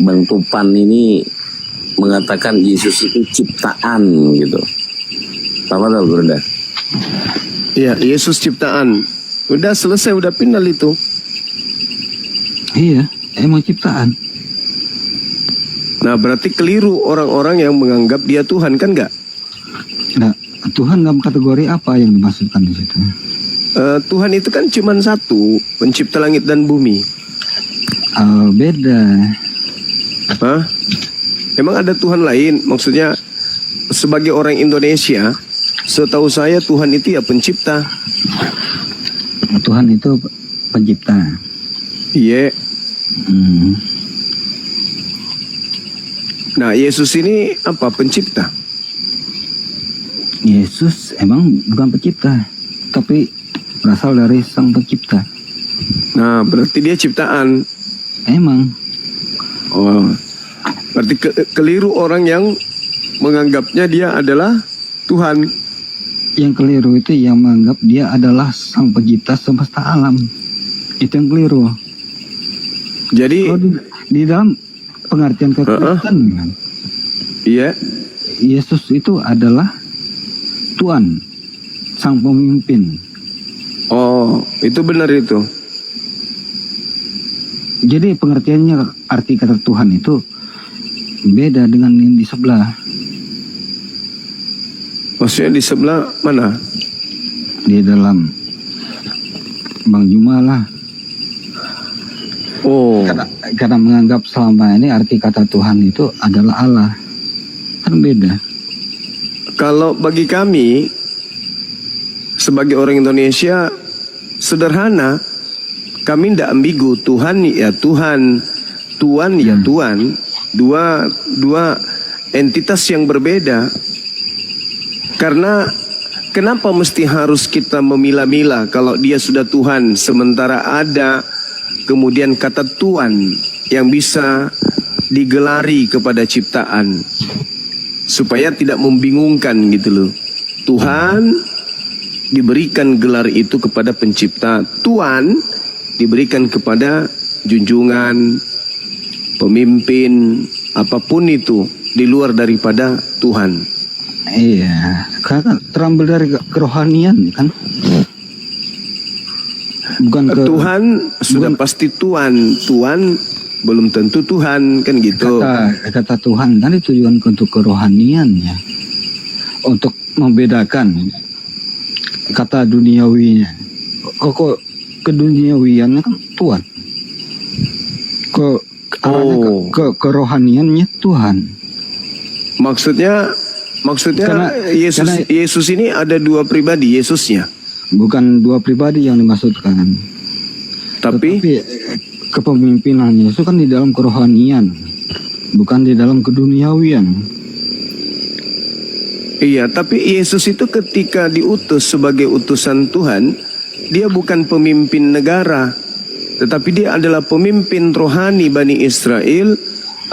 Bang Tupan ini mengatakan Yesus itu ciptaan gitu. Apa tahu Bunda? Iya, Yesus ciptaan. Udah selesai, udah final itu. Iya, emang ciptaan. Nah, berarti keliru orang-orang yang menganggap dia Tuhan, kan enggak? Nah, Tuhan dalam kategori apa yang dimaksudkan di situ? Tuhan itu kan cuma satu, pencipta langit dan bumi. Beda. Hah? Emang ada Tuhan lain? Maksudnya sebagai orang Indonesia, setahu saya Tuhan itu ya pencipta. Tuhan itu pencipta. Iya. Nah, Yesus ini apa? Pencipta. Yesus emang bukan pencipta, tapi berasal dari sang pencipta. Nah, berarti dia ciptaan. Emang. Oh, berarti keliru orang yang menganggapnya dia adalah Tuhan. Yang keliru itu yang menganggap dia adalah sang pencipta semesta alam. Itu yang keliru. Jadi, Kalau di dalam pengertian kekristenan, kan, iya, Yesus itu adalah Tuhan, sang pemimpin. oh, itu benar itu. Jadi pengertiannya, arti kata Tuhan itu beda dengan yang di sebelah. Maksudnya di sebelah mana? Di dalam Bang Juma lah. Oh, Karena menganggap selama ini arti kata Tuhan itu adalah Allah. Kan beda. kalau bagi kami sebagai orang Indonesia sederhana, kami tidak ambigu. Tuhan ya Tuhan, Tuhan ya Tuhan. Dua entitas yang berbeda. Karena kenapa mesti harus kita memilah-milah kalau dia sudah Tuhan, sementara ada kemudian kata Tuhan yang bisa digelari kepada ciptaan, supaya tidak membingungkan gitu loh. Tuhan diberikan gelar itu kepada pencipta, Tuhan diberikan kepada junjungan, pemimpin, apapun itu di luar daripada Tuhan. Iya, karena terambil dari kerohanian kan. Bukan ke Tuhan sudah pasti Tuhan, Tuhan belum tentu Tuhan, kan gitu. kata Tuhan kan ditujukan untuk kerohanian ya. Untuk membedakan kata duniawinya. Kok keduniawiannya kan Tuhan. Ke kerohaniannya Tuhan. Maksudnya Yesus ini ada dua pribadi Yesusnya. Bukan dua pribadi yang dimaksudkan. Tapi kepemimpinan Yesus kan di dalam kerohanian, bukan di dalam keduniawian. iya, tapi Yesus itu ketika diutus sebagai utusan Tuhan, dia bukan pemimpin negara, tetapi dia adalah pemimpin rohani Bani Israel,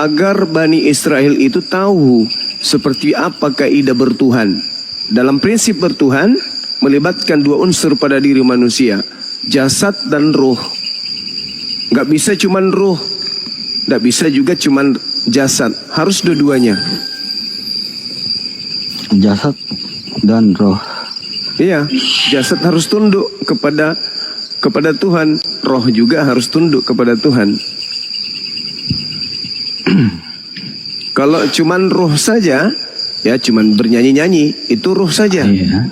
agar Bani Israel itu tahu seperti apa kaidah bertuhan. Dalam prinsip bertuhan melibatkan dua unsur pada diri manusia, jasad dan roh. Gak bisa cuman roh, gak bisa juga cuman jasad, harus dua-duanya. Jasad dan roh. Iya, jasad harus tunduk kepada Tuhan, roh juga harus tunduk kepada Tuhan. Kalau cuman roh saja, ya cuman bernyanyi-nyanyi, itu roh saja. Iya.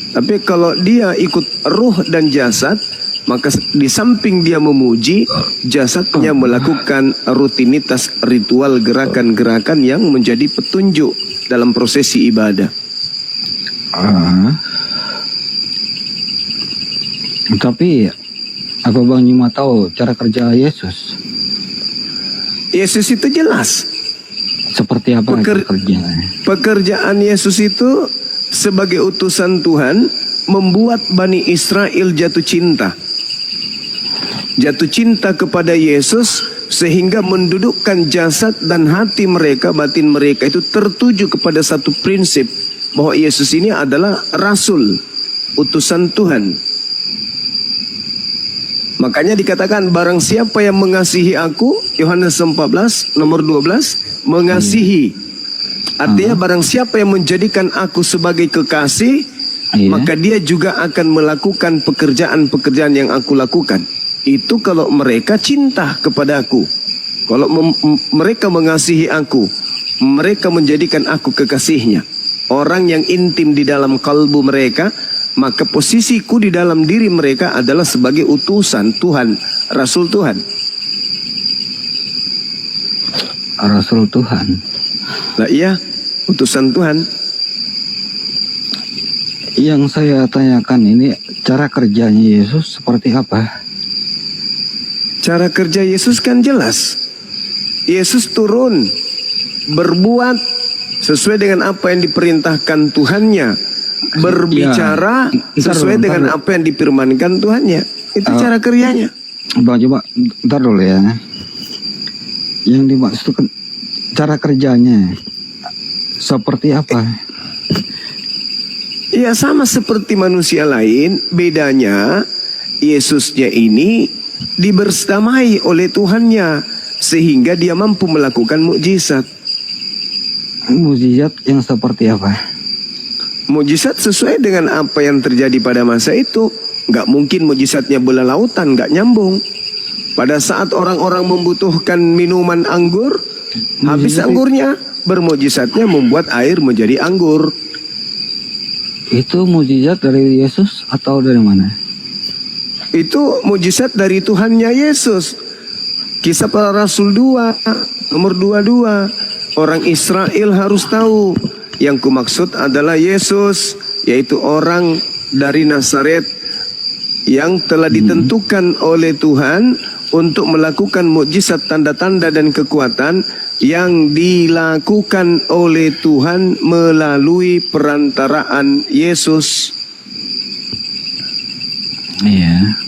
Tapi kalau dia ikut roh dan jasad, maka di samping dia memuji, jasadnya melakukan rutinitas ritual gerakan-gerakan yang menjadi petunjuk dalam prosesi ibadah. Tapi apa Bang Juma tahu cara kerja Yesus? Yesus itu jelas. Seperti apa kerjanya? Pekerjaan Yesus itu sebagai utusan Tuhan membuat Bani Israel jatuh cinta. Jatuh cinta kepada Yesus sehingga mendudukkan jasad dan hati mereka, batin mereka itu tertuju kepada satu prinsip, bahwa Yesus ini adalah Rasul, utusan Tuhan. Makanya dikatakan barang siapa yang mengasihi aku, Yohanes 14 nomor 12, mengasihi. Artinya barang siapa yang menjadikan aku sebagai kekasih, maka dia juga akan melakukan pekerjaan-pekerjaan yang aku lakukan. Itu kalau mereka cinta kepada aku. Kalau mereka mengasihi aku, mereka menjadikan aku kekasihnya. Orang yang intim di dalam kalbu mereka, maka posisiku di dalam diri mereka adalah sebagai utusan Tuhan, Rasul Tuhan. Rasul Tuhan. Nah iya, utusan Tuhan. Yang saya tanyakan ini, cara kerjanya Yesus seperti apa? Cara kerja Yesus kan jelas. Yesus turun, berbuat sesuai dengan apa yang diperintahkan Tuhannya. Berbicara sesuai dengan apa yang difirmankan Tuhannya. Itu cara kerjanya. Bang, coba ntar dulu ya. Yang dimaksud cara kerjanya seperti apa? Ya sama seperti manusia lain. Bedanya Yesusnya ini dibersamai oleh Tuhannya, sehingga dia mampu melakukan mukjizat. Mukjizat yang seperti apa? Mukjizat sesuai dengan apa yang terjadi pada masa itu. Nggak mungkin mukjizatnya bola lautan, nggak nyambung. Pada saat orang-orang membutuhkan minuman anggur, habis anggurnya, bermukjizatnya membuat air menjadi anggur. Itu mukjizat dari Yesus atau dari mana? Itu mukjizat dari Tuhannya Yesus. Kisah Para Rasul 2 nomor 22. Orang Israel harus tahu, yang kumaksud adalah Yesus, yaitu orang dari Nazaret yang telah ditentukan oleh Tuhan untuk melakukan mukjizat, tanda-tanda dan kekuatan yang dilakukan oleh Tuhan melalui perantaraan Yesus. Iya.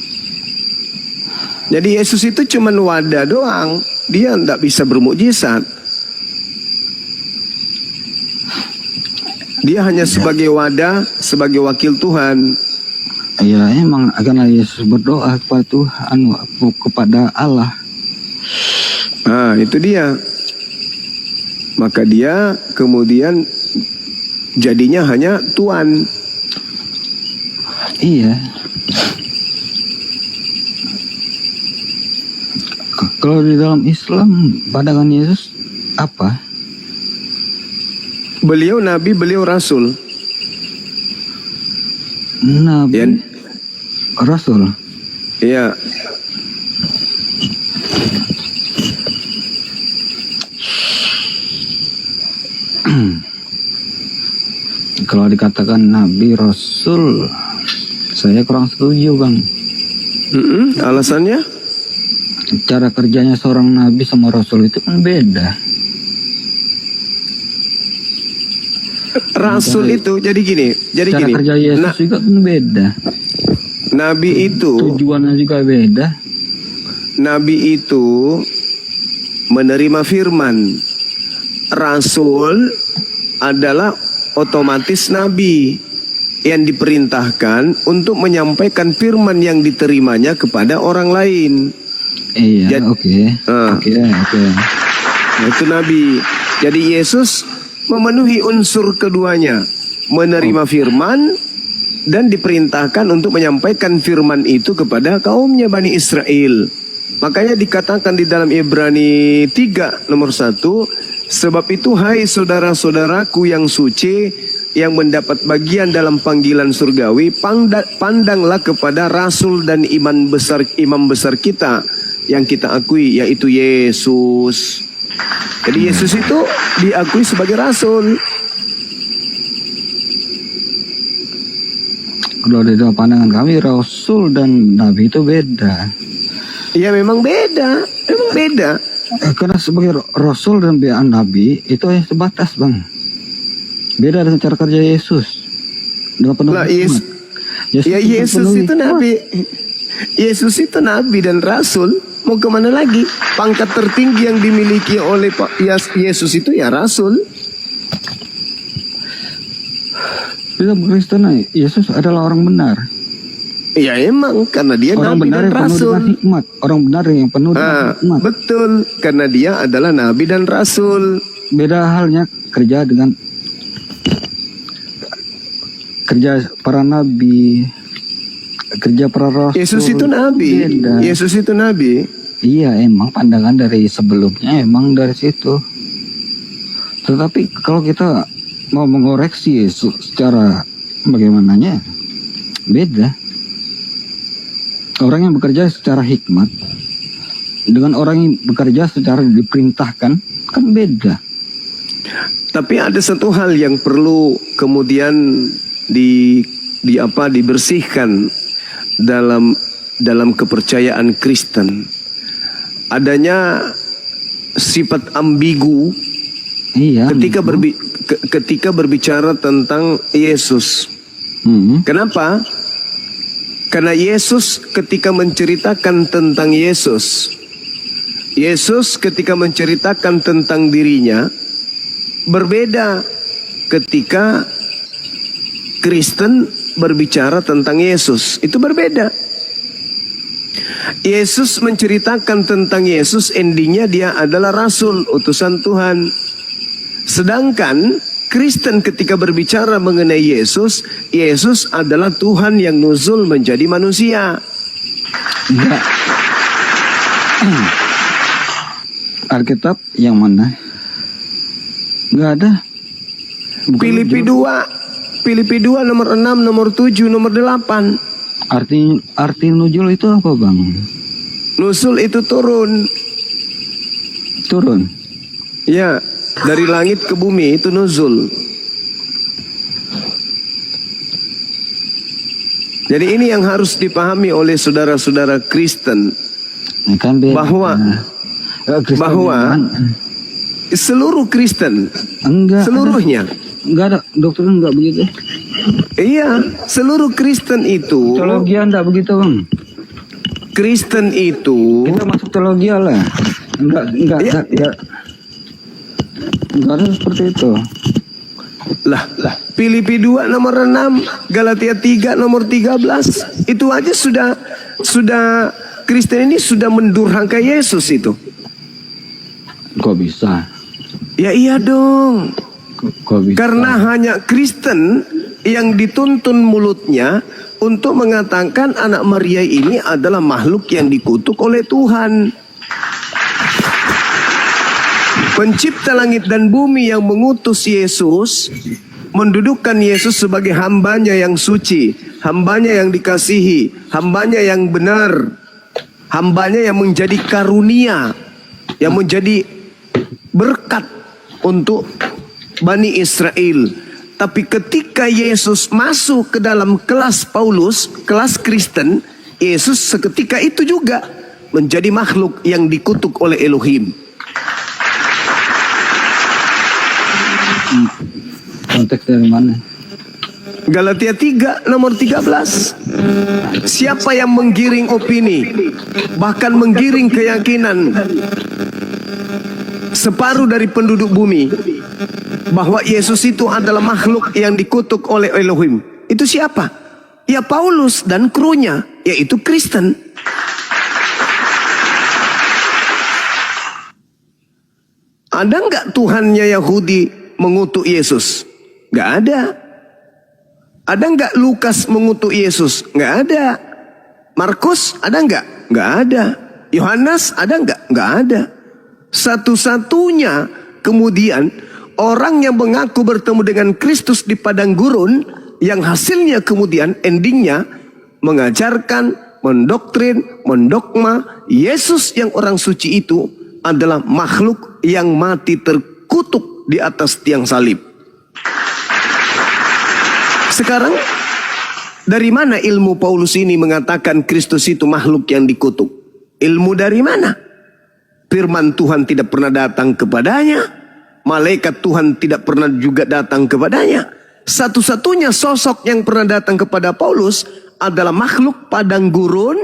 Jadi Yesus itu cuma wadah doang, dia tidak bisa bermukjizat. Dia hanya sebagai wadah, sebagai wakil Tuhan. Ya emang karena Yesus berdoa kepada Tuhan, kepada Allah. Nah itu dia. Maka dia kemudian jadinya hanya Tuhan. Iya. Kalau di dalam Islam pandangan Yesus apa? Beliau nabi, beliau rasul. Nabi, Ya. Rasul. Iya. Kalau dikatakan Nabi Rasul, saya kurang setuju, Bang. Alasannya? Cara kerjanya seorang Nabi sama Rasul itu kan beda. Rasul itu jadi gini. Cara kerja Yesus juga kan beda. Nabi itu, Tujuannya juga beda. Nabi itu menerima firman. Rasul adalah otomatis nabi yang diperintahkan untuk menyampaikan firman yang diterimanya kepada orang lain. Iya, oke. Nah, itu nabi. Jadi Yesus memenuhi unsur keduanya, menerima firman dan diperintahkan untuk menyampaikan firman itu kepada kaumnya Bani Israel. Makanya dikatakan di dalam Ibrani 3 nomor 1, sebab itu hai saudara-saudaraku yang suci, yang mendapat bagian dalam panggilan surgawi, pandanglah kepada rasul dan imam besar kita yang kita akui, yaitu Yesus. Jadi Yesus itu diakui sebagai rasul. Kalau di dalam pandangan kami Rasul dan Nabi itu beda. Ya memang beda, Karena sebagai Rasul dan Nabi itu hanya sebatas, Bang. Beda dengan cara kerja Yesus. Dalam Lah, Yesus itu nabi. Yesus itu nabi dan rasul. Mau kemana lagi? Pangkat tertinggi yang dimiliki oleh Yesus itu ya rasul. Dalam Kristen Yesus adalah orang benar. Ya emang karena dia Orang nabi benar dan yang penuh rasul. dengan hikmat. Orang benar yang penuh dengan hikmat. Betul, karena dia adalah nabi dan rasul. Beda halnya kerja dengan kerja para nabi, kerja para rasul. Yesus itu nabi. Beda. Yesus itu nabi. Iya, emang pandangan dari sebelumnya emang dari situ. Tetapi kalau kita mau mengoreksi Yesus secara bagaimananya, beda. Orang yang bekerja secara hikmat dengan orang yang bekerja secara diperintahkan kan beda. Tapi ada satu hal yang perlu kemudian dibersihkan dalam kepercayaan Kristen. Adanya sifat ambigu Iya. ketika berbicara tentang Yesus. Kenapa? Karena Yesus ketika menceritakan tentang Yesus ketika menceritakan tentang dirinya berbeda ketika Kristen berbicara tentang Yesus. Itu berbeda. Yesus menceritakan tentang Yesus, endingnya dia adalah rasul, utusan Tuhan. Sedangkan Kristen ketika berbicara mengenai Yesus, Yesus adalah Tuhan yang nuzul menjadi manusia. Enggak. Alkitab yang mana? Enggak ada. Bukan Filipi nuzul. 2 nomor 6, nomor 7, nomor 8. Arti nuzul itu apa, Bang? Nuzul itu turun. Turun. Ya, dari langit ke bumi itu nuzul. Jadi ini yang harus dipahami oleh saudara-saudara Kristen. Ya kan beda. Kristen bahwa yang seluruh Kristen, enggak seluruhnya. enggak ada doktrin enggak begitu. Iya, seluruh Kristen itu. Teologi enggak begitu, Bang. Kristen itu. Kita masuk teologi lah. Enggak ada seperti itu. Lah, Filipi 2 nomor 6, Galatia 3 nomor 13. Itu aja sudah Kristen ini sudah mendurhakai Yesus itu. Kok bisa? Ya iya dong. Kok bisa? Karena hanya Kristen yang dituntun mulutnya untuk mengatakan anak Maria ini adalah makhluk yang dikutuk oleh Tuhan. Pencipta langit dan bumi yang mengutus Yesus, mendudukkan Yesus sebagai hambanya yang suci, hambanya yang dikasihi, hambanya yang benar, hambanya yang menjadi karunia, yang menjadi berkat untuk Bani Israel. Tapi ketika Yesus masuk ke dalam kelas Paulus, kelas Kristen, Yesus seketika itu juga menjadi makhluk yang dikutuk oleh Elohim. Konteks dari mana? Galatia 3 nomor 13. Siapa yang menggiring opini, bahkan menggiring keyakinan separuh dari penduduk bumi, bahwa Yesus itu adalah makhluk yang dikutuk oleh Elohim. Itu siapa? Ya Paulus dan krunya, yaitu Kristen. Ada nggak Tuhannya Yahudi mengutuk Yesus? Nggak ada. Ada nggak Lukas mengutuk Yesus? Nggak ada. Markus ada nggak? Nggak ada. Yohanes ada nggak? Nggak ada. Satu-satunya kemudian orang yang mengaku bertemu dengan Kristus di padang gurun, yang hasilnya kemudian endingnya mengajarkan, mendoktrin, mendogma Yesus yang orang suci itu adalah makhluk yang mati terkutuk di atas tiang salib. Sekarang dari mana ilmu Paulus ini mengatakan Kristus itu makhluk yang dikutuk? Ilmu dari mana? Firman Tuhan tidak pernah datang kepadanya. Malaikat Tuhan tidak pernah juga datang kepadanya. Satu-satunya sosok yang pernah datang kepada Paulus adalah makhluk padang gurun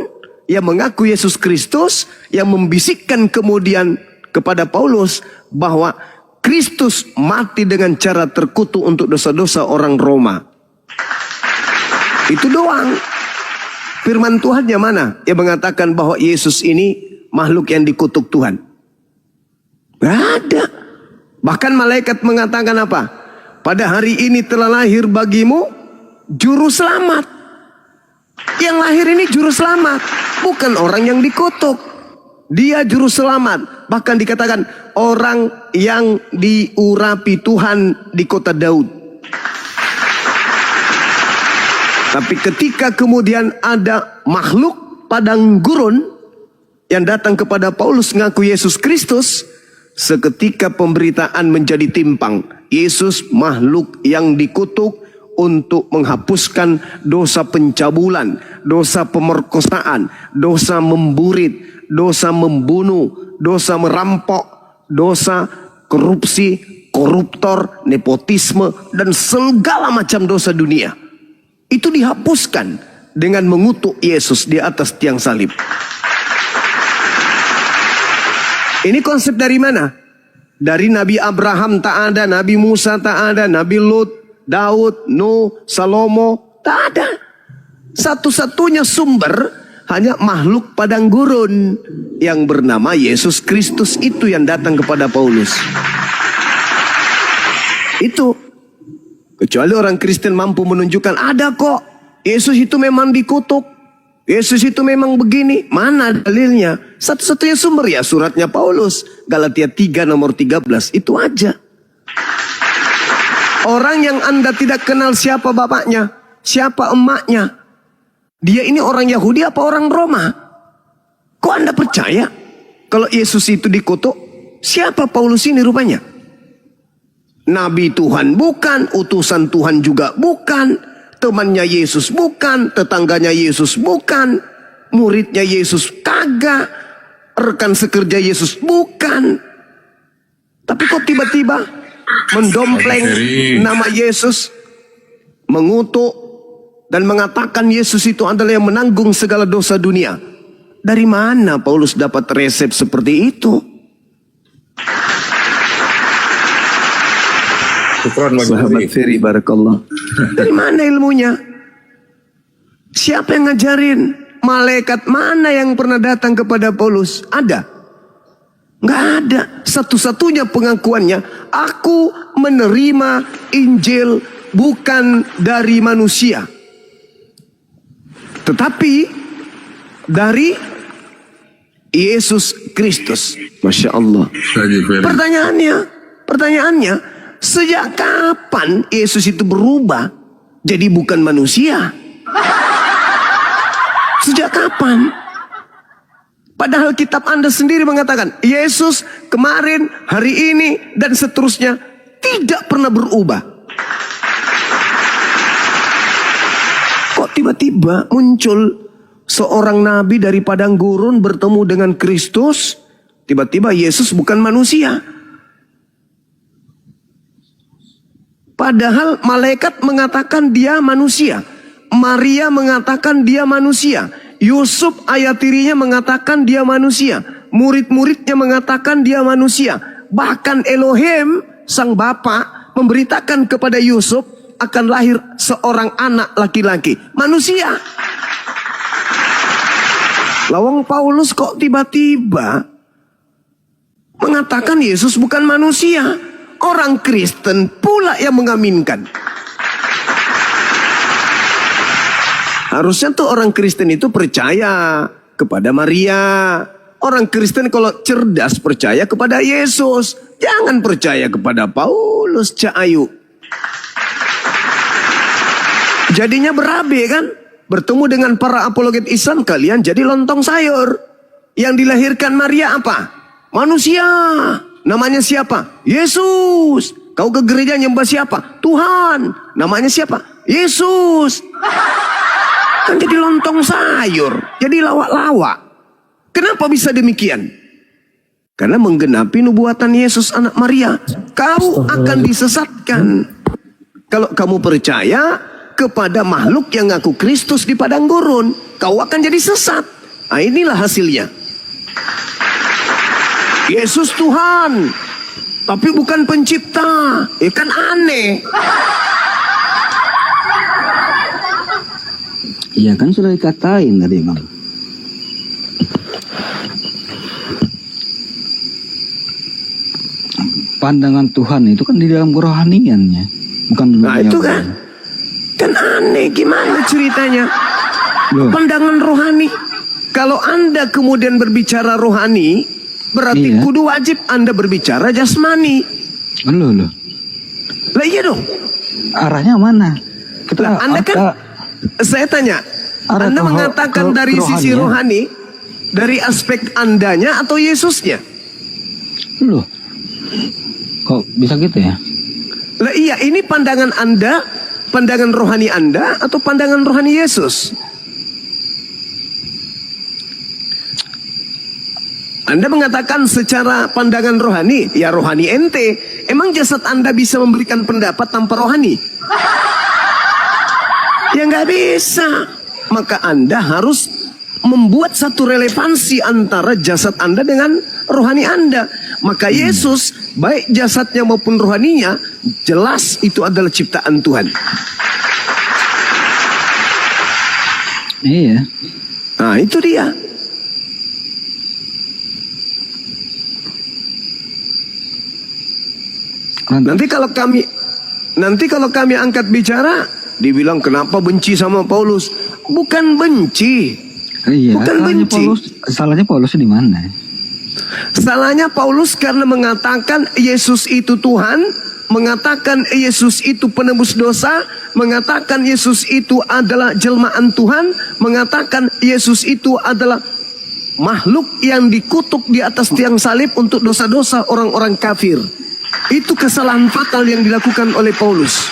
yang mengaku Yesus Kristus, yang membisikkan kemudian kepada Paulus bahwa Kristus mati dengan cara terkutuk untuk dosa-dosa orang Roma. Itu doang. Firman Tuhannya mana yang mengatakan bahwa Yesus ini makhluk yang dikutuk Tuhan? Gak ada. Bahkan malaikat mengatakan apa? Pada hari ini telah lahir bagimu juru selamat. Yang lahir ini juru selamat, bukan orang yang dikutuk. Dia juru selamat. Bahkan dikatakan orang yang diurapi Tuhan di kota Daud. Tapi ketika kemudian ada makhluk padang gurun yang datang kepada Paulus ngaku Yesus Kristus, seketika pemberitaan menjadi timpang. Yesus makhluk yang dikutuk untuk menghapuskan dosa pencabulan, dosa pemerkosaan, dosa memburit, dosa membunuh, dosa merampok, dosa korupsi, koruptor, nepotisme, dan segala macam dosa dunia. Itu dihapuskan dengan mengutuk Yesus di atas tiang salib. Ini konsep dari mana? Dari Nabi Abraham tak ada, Nabi Musa tak ada, Nabi Lut, Daud, Nuh, Salomo, tak ada. Satu-satunya sumber hanya makhluk padang gurun yang bernama Yesus Kristus itu yang datang kepada Paulus. Itu. Kecuali orang Kristen mampu menunjukkan ada kok. Yesus itu memang dikutuk. Yesus itu memang begini. Mana dalilnya? Satu-satunya sumber ya suratnya Paulus. Galatia 3 nomor 13. Itu aja. Orang yang Anda tidak kenal siapa bapaknya, siapa emaknya. Dia ini orang Yahudi apa orang Roma? Kok Anda percaya kalau Yesus itu dikutuk? Siapa Paulus ini rupanya? Nabi Tuhan bukan, utusan Tuhan juga bukan, temannya Yesus bukan, tetangganya Yesus bukan, muridnya Yesus kagak, rekan sekerja Yesus bukan. Tapi kok tiba-tiba mendompleng nama Yesus, mengutuk dan mengatakan Yesus itu adalah yang menanggung segala dosa dunia. Dari mana Paulus dapat resep seperti itu? Sahabat Ferry barakallah. Dari mana ilmunya? Siapa yang ngajarin? Malaikat mana yang pernah datang kepada Paulus? Ada? Nggak ada. Satu-satunya pengakuannya, aku menerima Injil bukan dari manusia, tetapi dari Yesus Kristus. Masya Allah. Pertanyaannya, sejak kapan Yesus itu berubah jadi bukan manusia? Sejak kapan? Padahal kitab Anda sendiri mengatakan Yesus kemarin, hari ini, dan seterusnya tidak pernah berubah. Kok tiba-tiba muncul seorang nabi dari padang gurun bertemu dengan Kristus? Tiba-tiba Yesus bukan manusia. Padahal malaikat mengatakan dia manusia. Maria mengatakan dia manusia. Yusuf ayah tirinya mengatakan dia manusia. Murid-muridnya mengatakan dia manusia. Bahkan Elohim, sang bapa, memberitakan kepada Yusuf akan lahir seorang anak laki-laki. Manusia. Lawang Paulus kok tiba-tiba mengatakan Yesus bukan manusia? Orang Kristen pula yang mengaminkan. Harusnya tuh orang Kristen itu percaya kepada Maria. Orang Kristen kalau cerdas percaya kepada Yesus. Jangan percaya kepada Paulus, Cak Ayu. Jadinya berabe kan? Bertemu dengan para apologet Islam, kalian jadi lontong sayur. Yang dilahirkan Maria apa? Manusia. Namanya siapa? Yesus. Kau ke gereja nyembah siapa? Tuhan. Namanya siapa? Yesus. Kan jadi lontong sayur. Jadi lawak-lawak. Kenapa bisa demikian? Karena menggenapi nubuatan Yesus anak Maria. Kau akan disesatkan. Kalau kamu percaya kepada makhluk yang ngaku Kristus di padang gurun, kau akan jadi sesat. Nah, inilah hasilnya. Yesus Tuhan, tapi bukan pencipta. Kan aneh. Iya kan sudah dikatain tadi bang. Pandangan Tuhan itu kan di dalam kerohaniannya, bukan di Nah dunia itu kan, kan aneh gimana ceritanya? Loh, Pandangan rohani. Kalau Anda kemudian berbicara rohani, berarti Iya. kudu wajib Anda berbicara jasmani. loh. Lah iya dong. Arahnya mana? Kita Lah, Anda kan, saya tanya, arah Anda ke- mengatakan ke- dari sisi kerohanian. rohani, dari aspek Andanya atau Yesusnya? loh. Kok bisa gitu ya? Lah iya, ini pandangan Anda, pandangan rohani Anda atau pandangan rohani Yesus? Anda mengatakan secara pandangan rohani, ya rohani ente. Emang jasad Anda bisa memberikan pendapat tanpa rohani? Ya nggak bisa. Maka Anda harus membuat satu relevansi antara jasad Anda dengan rohani Anda. Maka Yesus, baik jasadnya maupun rohaninya, jelas itu adalah ciptaan Tuhan. Iya. Nah itu dia. Nanti kalau kami angkat bicara, dibilang kenapa benci sama Paulus? Bukan benci. Iya. Bukan benci. Salahnya Paulus di mana? Salahnya Paulus karena mengatakan Yesus itu Tuhan, mengatakan Yesus itu penebus dosa, mengatakan Yesus itu adalah jelmaan Tuhan, mengatakan Yesus itu adalah makhluk yang dikutuk di atas tiang salib untuk dosa-dosa orang-orang kafir. Itu kesalahan fatal yang dilakukan oleh Paulus.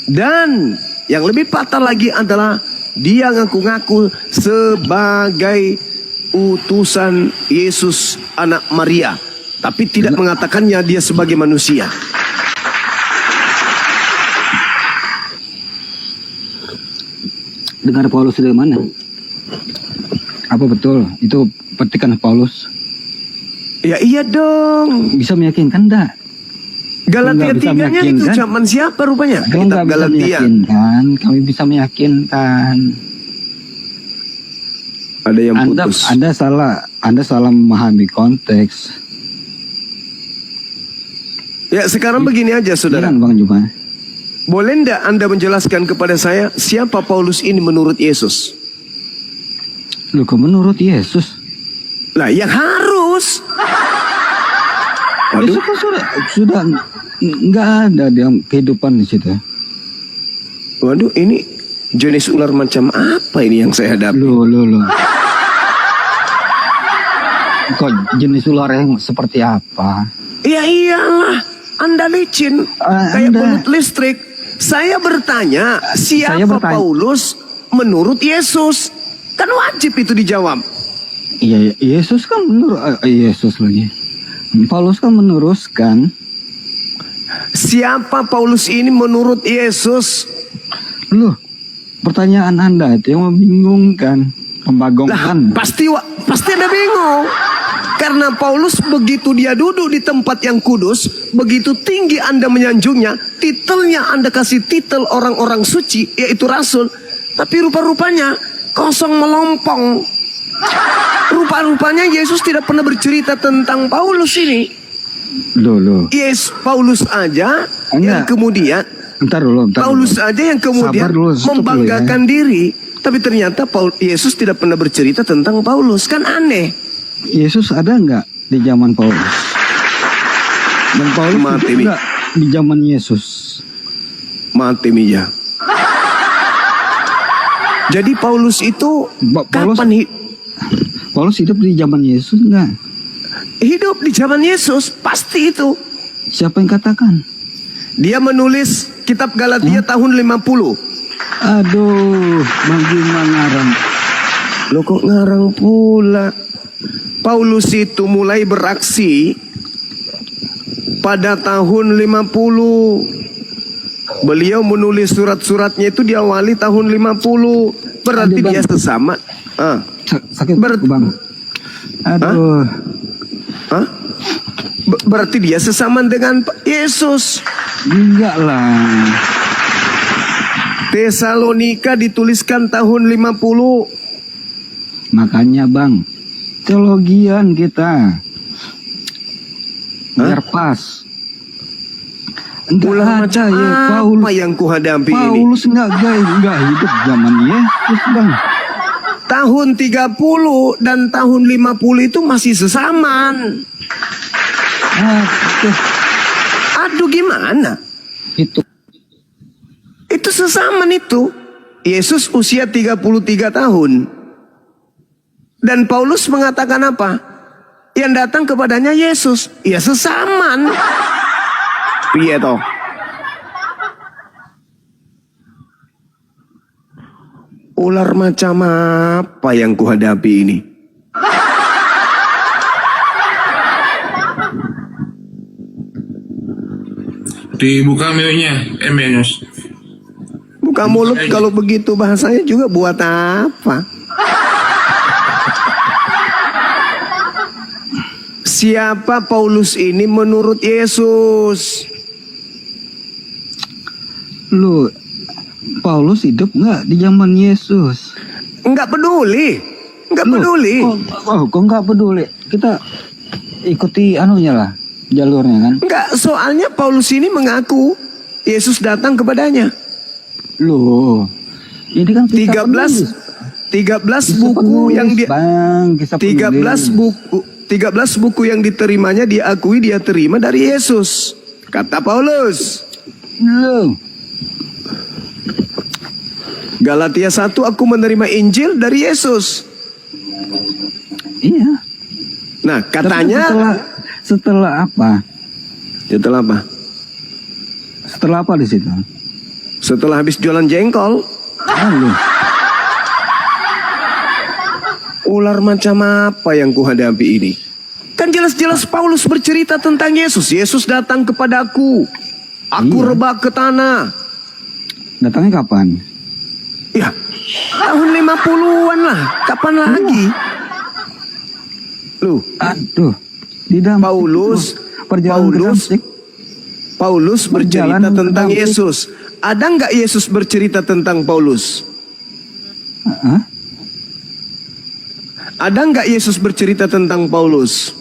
Dan yang lebih fatal lagi adalah dia ngaku-ngaku sebagai utusan Yesus anak Maria, tapi tidak mengatakannya dia sebagai manusia. Dengar Paulus dari mana? Apa betul itu petikan Paulus? Ya iya dong. Bisa meyakinkan enggak? Galatia Nggak bisa 3-nya itu meyakinkan. zaman siapa rupanya? Kalau Kitab nggak bisa Galatia. meyakinkan, kami bisa meyakinkan. Ada yang Anda, putus. Anda salah memahami konteks. Ya sekarang begini aja saudara. Iya, Bang Juma. Boleh ndak Anda menjelaskan kepada saya siapa Paulus ini menurut Yesus? Loh, kok menurut Yesus? Lah yang harus. Waduh. Yesus kan sudah nggak ada dia kehidupan di situ. Waduh, ini jenis ular macam apa ini yang saya hadapi? Loh. Kok jenis ular yang seperti apa? Ya iyalah, Anda licin, kayak Anda- belut listrik. Saya bertanya, siapa Saya bertanya. Paulus menurut Yesus? Kan wajib itu dijawab. Iya, Yesus kan Yesus lagi. Paulus kan meneruskan. Siapa Paulus ini menurut Yesus? Loh, pertanyaan Anda itu yang membingungkan, Lah, membagongkan. pasti Anda bingung. Karena Paulus begitu dia duduk di tempat yang kudus, begitu tinggi Anda menyanjungnya, titelnya Anda kasih titel orang-orang suci, yaitu rasul. Tapi rupa-rupanya kosong melompong. Rupa-rupanya Yesus tidak pernah bercerita tentang Paulus ini. Loh. Yes, Paulus aja yang Enggak. kemudian Bentar dulu. Paulus aja yang kemudian Sabar dulu, stop dulu membanggakan diri. Tapi ternyata Yesus tidak pernah bercerita tentang Paulus. Kan aneh. Yesus ada nggak di zaman Paulus? Dan Paulus Mati, Mi. juga di zaman Yesus. Mati Mija. Jadi Paulus itu Paulus- kapan Paulus hidup di zaman Yesus nggak? hidup di zaman Yesus? Pasti itu. Siapa yang katakan? Dia menulis kitab Galatia tahun 50. Aduh, bagi ngarang. Loh kok ngarang pula? Paulus itu mulai beraksi pada tahun 50. Beliau menulis surat-suratnya itu diawali tahun 50. Berarti Aduh, Bang. dia sesama. Sakit Ber- bang. Aduh. Hah? Berarti dia sesama dengan Yesus. Enggak lah. Tesalonika dituliskan tahun 50. Makanya bang, teologian kita biar pas. Ulah macam ya apa Paulus. yang kuhadapi ini? Paulus nggak hidup zaman Yesus bang. Tahun 30 dan tahun 50 itu masih sesaman. Aduh gimana? Itu Itu sesaman itu. Yesus usia 33 tahun. Dan Paulus mengatakan apa? Yang datang kepadanya Yesus. Ya sesaman. Iya toh. Ular macam apa yang kuhadapi ini? Dibuka menyonya, menus. Buka mulut kalau begitu bahasanya juga buat apa? Siapa Paulus ini menurut Yesus? lu Paulus hidup nggak di zaman Yesus? Enggak peduli. Enggak Loh, peduli. kok nggak peduli? Kita ikuti anunya lah, jalurnya kan. Enggak, soalnya Paulus ini mengaku Yesus datang kepadanya. Loh, ini kan kisah 13 buku yang dia bang, kisah 13 buku yang diterimanya diakui dia terima dari Yesus. Kata Paulus. Loh, Galatia 1, aku menerima Injil dari Yesus. iya. Nah, Tapi katanya setelah apa? setelah apa? Setelah apa di situ? Setelah habis jualan jengkol, Lalu, ular macam apa yang kuhadapi ini? Kan jelas-jelas Paulus bercerita tentang Yesus. Yesus datang kepadaku. Aku Iya. rebah ke tanah. datangnya kapan? Ya, tahun 50-an lah. Kapan lagi? Loh, Aduh, di dalam Paulus- perjalanan ke Paulus- Damsyik. Paulus bercerita Perjalanan tentang ke Damaskus. Yesus. Ada nggak Yesus bercerita tentang Paulus? Hah? Ada nggak Yesus bercerita tentang Paulus?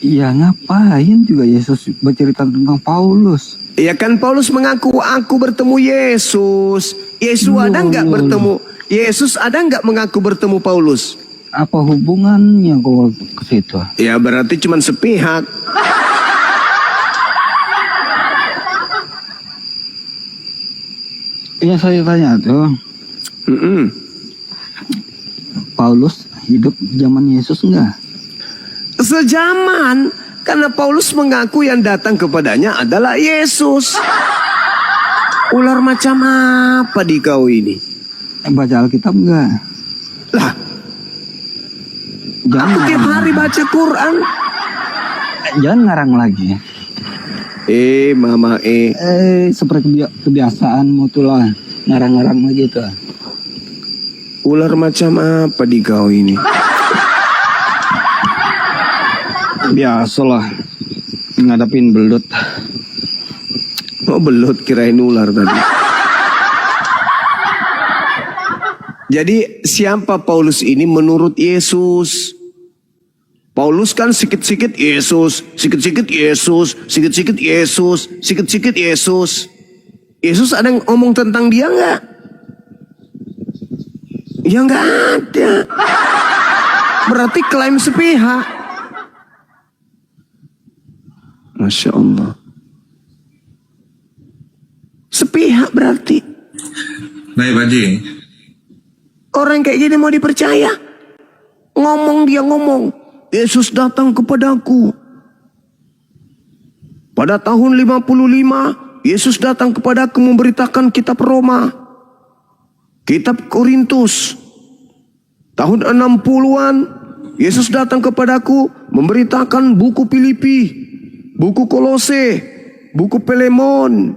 Ya ngapain juga Yesus bercerita tentang Paulus? Ya kan Paulus mengaku aku bertemu Yesus. Yesus ada nggak Loh. bertemu? Yesus ada nggak mengaku bertemu Paulus? Apa hubungannya kok ke situ? Ya berarti cuma sepihak. Yang saya tanya tuh, Mm-mm. Paulus hidup zaman Yesus enggak? Sejaman. Karena Paulus mengaku yang datang kepadanya adalah Yesus. Ular macam apa di kau ini? Baca Alkitab enggak? Lah, Jangan aku tiap hari baca Quran. jangan ngarang lagi. Mama Seperti kebiasaanmu tuh lah, ngarang-ngarang lagi tuh. ular macam apa di kau ini? Biasalah ngadapin belut. Oh belut, kirain ular tadi. Jadi siapa Paulus ini menurut Yesus? Paulus kan sikit-sikit Yesus, sikit-sikit Yesus, sikit-sikit Yesus, sikit-sikit Yesus. Yesus ada yang ngomong tentang dia nggak? Ya nggak ada. Berarti klaim sepihak. Masya Allah. Sepihak berarti. Baik, Pak Haji. Orang kayak gini mau dipercaya? Ngomong dia ngomong. Yesus datang kepadaku. Pada tahun 55, Yesus datang kepadaku memberitakan kitab Roma. Kitab Korintus. Tahun 60-an, Yesus datang kepadaku memberitakan buku Filipi, buku Kolose, buku Filemon.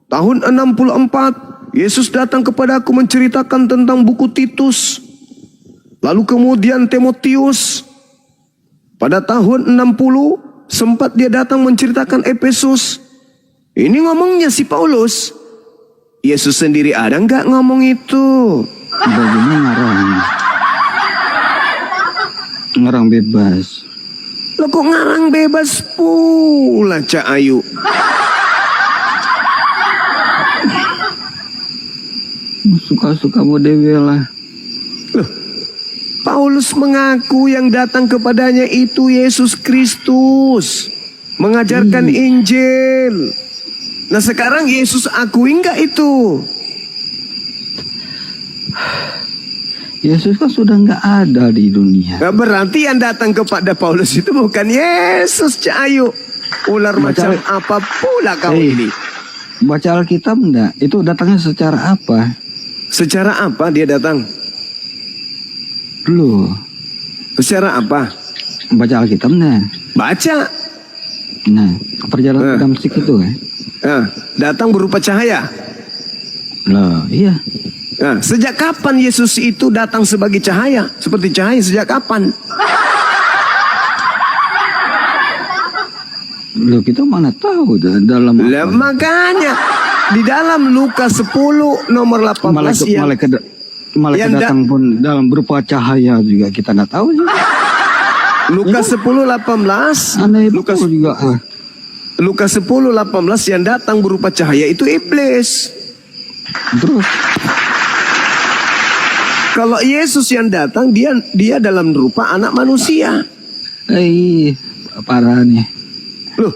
Tahun 64, Yesus datang kepadaku menceritakan tentang buku Titus. Lalu kemudian Timotius. Pada tahun 60, sempat dia datang menceritakan Efesus. Ini ngomongnya si Paulus. Yesus sendiri ada nggak ngomong itu? Bagaimana ngarang bebas. Lo kok ngarang bebas pula, Cak Ayu? Suka-suka mau dewe lah. Loh, Paulus mengaku yang datang kepadanya itu Yesus Kristus, mengajarkan Injil. Nah sekarang Yesus akui nggak itu? Yesus kan sudah nggak ada di dunia. Nah, berarti yang datang kepada Paulus itu bukan Yesus, Cak Ayu. Ular macam apa pula kau ini? Baca Alkitab enggak? Itu datangnya secara apa? Secara apa dia datang? Dulu Secara apa? baca Alkitab enggak? Baca. Nah, perjalanan ke Damsik itu kan? Nah, datang berupa cahaya. Loh, iya. Nah, sejak kapan Yesus itu datang sebagai cahaya? Seperti cahaya sejak kapan? Loh, kita mana tahu dalam Lah, makanya di dalam Lukas 10 nomor 18 malaikat yang datang pun dalam berupa cahaya juga kita nggak tahu sih. Lukas 10:18 Aneh Lukas betul juga. Lukas 10:18 yang datang berupa cahaya itu iblis. Terus Kalau Yesus yang datang dia dalam rupa anak manusia. parah nih. Loh,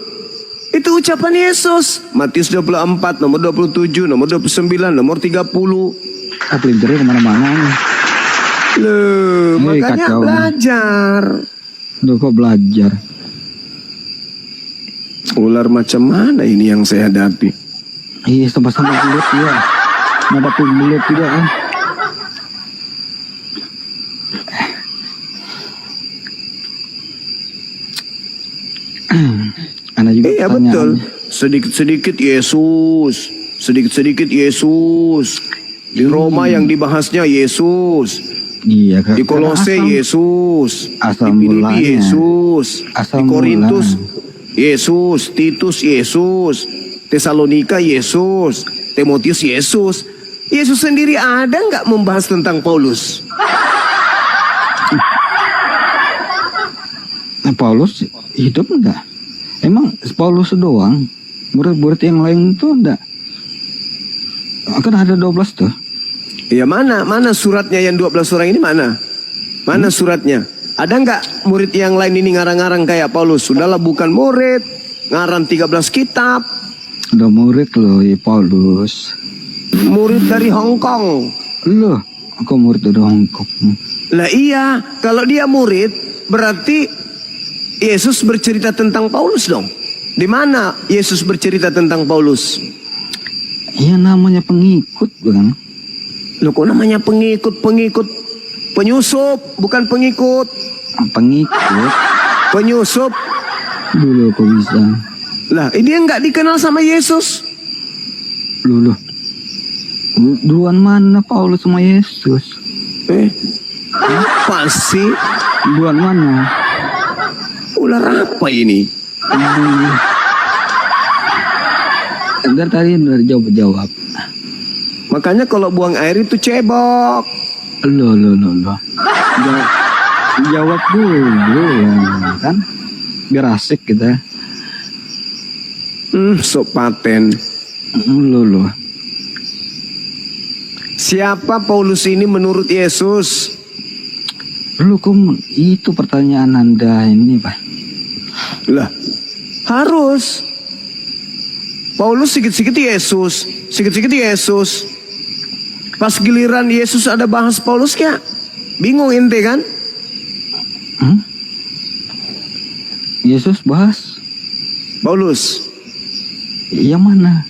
itu ucapan Yesus. Matius 24, nomor 27, nomor 29, nomor 30. Pelintirnya kemana-mana nih. Loh, makanya kacau. belajar. Duh, kok belajar? Ular macam mana ini yang saya hadapi? Iya, sampai belut ya. Ngadapin belut juga kan. Anak juga Iya pertanyaan. betul. Sedikit-sedikit Yesus. Sedikit-sedikit Yesus. Di Roma yang dibahasnya Yesus. Iya kan. Di Kolose Yesus. asal Di Filipi mulanya. Yesus. Asal Di Korintus mula. Yesus. Titus Yesus. Tesalonika Yesus. Timotius Yesus. Yesus sendiri ada nggak membahas tentang Paulus? Nah, Paulus hidup enggak? Emang Paulus doang? Murid-murid yang lain itu enggak? Kan ada 12 tuh. Ya mana suratnya yang 12 orang ini mana? Mana suratnya? Ada nggak murid yang lain ini ngarang-ngarang kayak Paulus? Sudahlah bukan murid, ngarang 13 kitab. Udah murid loh ya Paulus. Murid dari Hong Kong. Loh, aku murid dari Hongkong. Lah iya, kalau dia murid berarti Yesus bercerita tentang Paulus dong. Di mana Yesus bercerita tentang Paulus? Iya namanya pengikut bukan? Loh kok namanya pengikut? Penyusup, bukan pengikut. Pengikut? Penyusup. Dulu kok bisa? Lah ini nggak dikenal sama Yesus. Loh. Duluan mana Paulus sama Yesus? Apa sih? Duluan mana? Ular apa ini? Dari tadi udah jawab. Makanya kalau buang air itu cebok. Loh. Jawab dulu kan? Biar asik kita. Sok paten. Loh. Siapa Paulus ini menurut Yesus? Lu kok itu pertanyaan Anda ini, Pak? Lah, harus. Paulus sikit-sikit Yesus. Pas giliran Yesus ada bahas Paulus ya? Bingung ente kan? Yesus bahas Paulus. yang mana?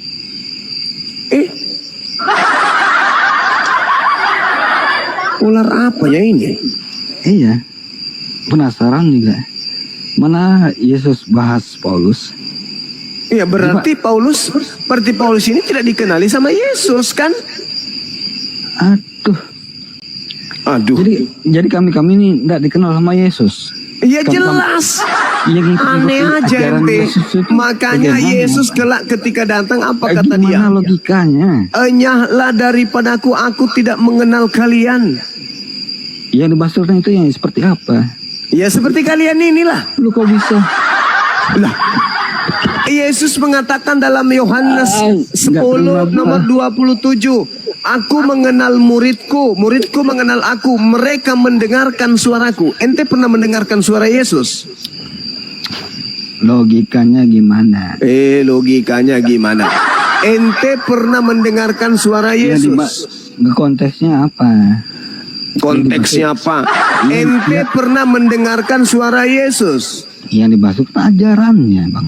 Ular apa ya ini? Iya. Penasaran juga. Mana Yesus bahas Paulus? Ya berarti Paulus ini tidak dikenali sama Yesus kan? Aduh. Aduh. Jadi kami ini tidak dikenal sama Yesus. Ya jelas. Aneh aja ente. Makanya Yesus kelak ketika datang apa kata dia? Gimana logikanya? Enyahlah daripadaku, aku tidak mengenal kalian. Yang dimaksudkan itu yang seperti apa? Ya seperti kalian inilah. Lu kok bisa? Lah, Yesus mengatakan dalam Yohanes 10 nomor 27, aku mengenal muridku, muridku mengenal aku, mereka mendengarkan suaraku. Ente pernah mendengarkan suara Yesus? Logikanya gimana? Logikanya gimana? Ente pernah mendengarkan suara Yesus? Konteksnya apa? Konteksnya apa? Ente pernah mendengarkan suara Yesus? Yang dimaksud ajarannya, Bang.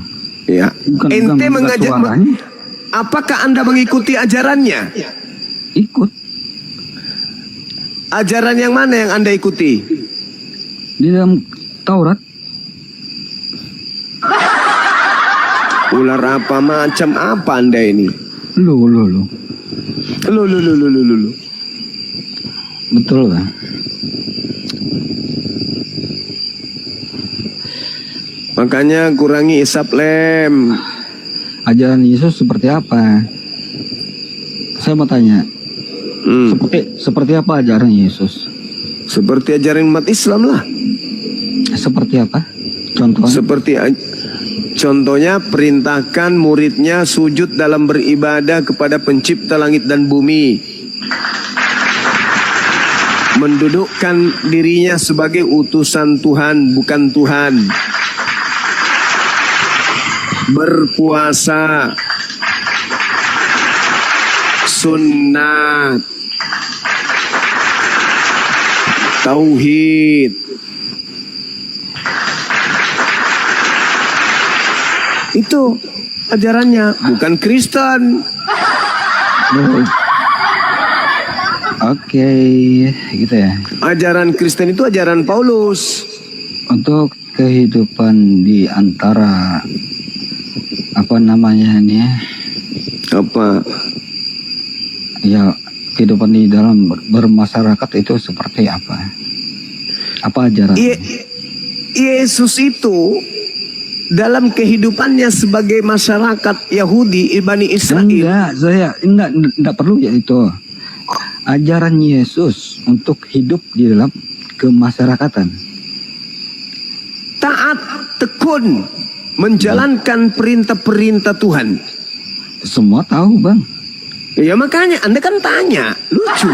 Ya. Ente mengajar. suaranya. Apakah Anda mengikuti ajarannya? Ikut Ajaran yang mana yang Anda ikuti? di dalam Taurat. Ular apa macam apa Anda ini? Lu. Lu. Betul, Bang. Makanya kurangi isap lem. Ajaran Yesus seperti apa? Saya mau tanya. Seperti apa ajaran Yesus? Seperti ajaran umat Islam lah. Seperti apa? Contohnya? Contohnya perintahkan muridnya sujud dalam beribadah kepada pencipta langit dan bumi. Mendudukkan dirinya sebagai utusan Tuhan, bukan Tuhan. Berpuasa, sunnat, tauhid. Itu ajarannya, bukan Kristen. Oke, gitu ya. Ajaran Kristen itu ajaran Paulus. Untuk kehidupan di antara apa namanya ini ya? Apa? Ya, kehidupan di dalam bermasyarakat itu seperti apa? Apa ajaran? Yesus itu dalam kehidupannya sebagai masyarakat Yahudi, Bani Israel. Enggak perlu ya itu. Ajaran Yesus untuk hidup di dalam kemasyarakatan. Taat, tekun, menjalankan perintah-perintah Tuhan. Semua tahu, Bang. Ya makanya Anda kan tanya, lucu.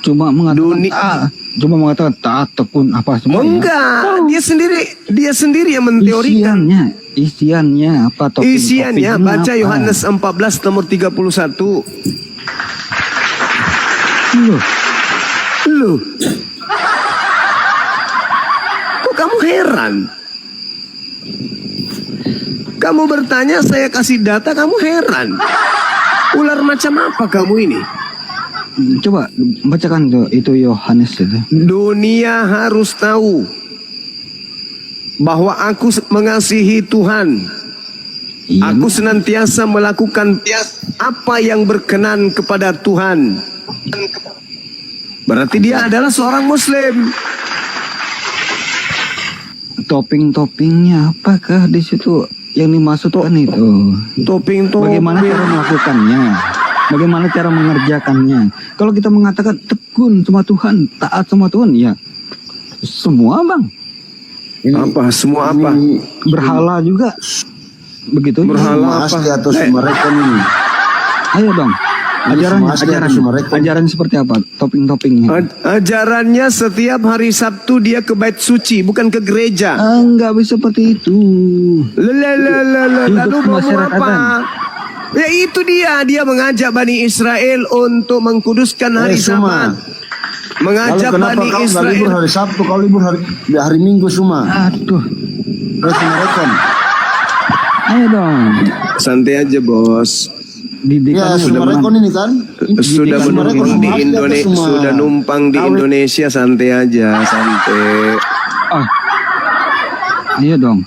Cuma mengatakan taat, tekun apa semua. Enggak, dia sendiri yang menteorikan. Isiannya apa? Isiannya baca apa? Yohanes 14 nomor 31. Loh. Kok kamu heran? Kamu bertanya, saya kasih data, kamu heran. Ular macam apa kamu ini? Coba bacakan tuh itu Yohanes itu. Dunia harus tahu bahwa aku mengasihi Tuhan. Iya, Aku senantiasa melakukan apa yang berkenan kepada Tuhan. Berarti dia adalah seorang Muslim. Topping-toppingnya apakah di situ yang dimaksudkan itu? Topping-topping. Bagaimana cara melakukannya? Bagaimana cara mengerjakannya? Kalau kita mengatakan tekun sama Tuhan, taat sama Tuhan, ya semua, Bang. Apa? Semua apa? Berhala juga. Begitu. Berhala apa? Asli atau mereka ini? Ayo, Bang. Ajaran seperti apa? Topping-toppingnya. Ajarannya setiap hari Sabtu dia ke bait suci, bukan ke gereja. Enggak bisa seperti itu. Lalu mau apa? Ya itu dia mengajak Bani Israel untuk mengkuduskan hari Sabat. Mengajak Bani Israel. Libur hari Sabtu, kau libur hari Minggu semua. Aduh. Mereka. Ayo dong. Santai aja, Bos. Ya, Sumarekon ini kan sudah menumpang di Indonesia, sudah numpang di Indonesia, santai aja, santai. Ayo dong.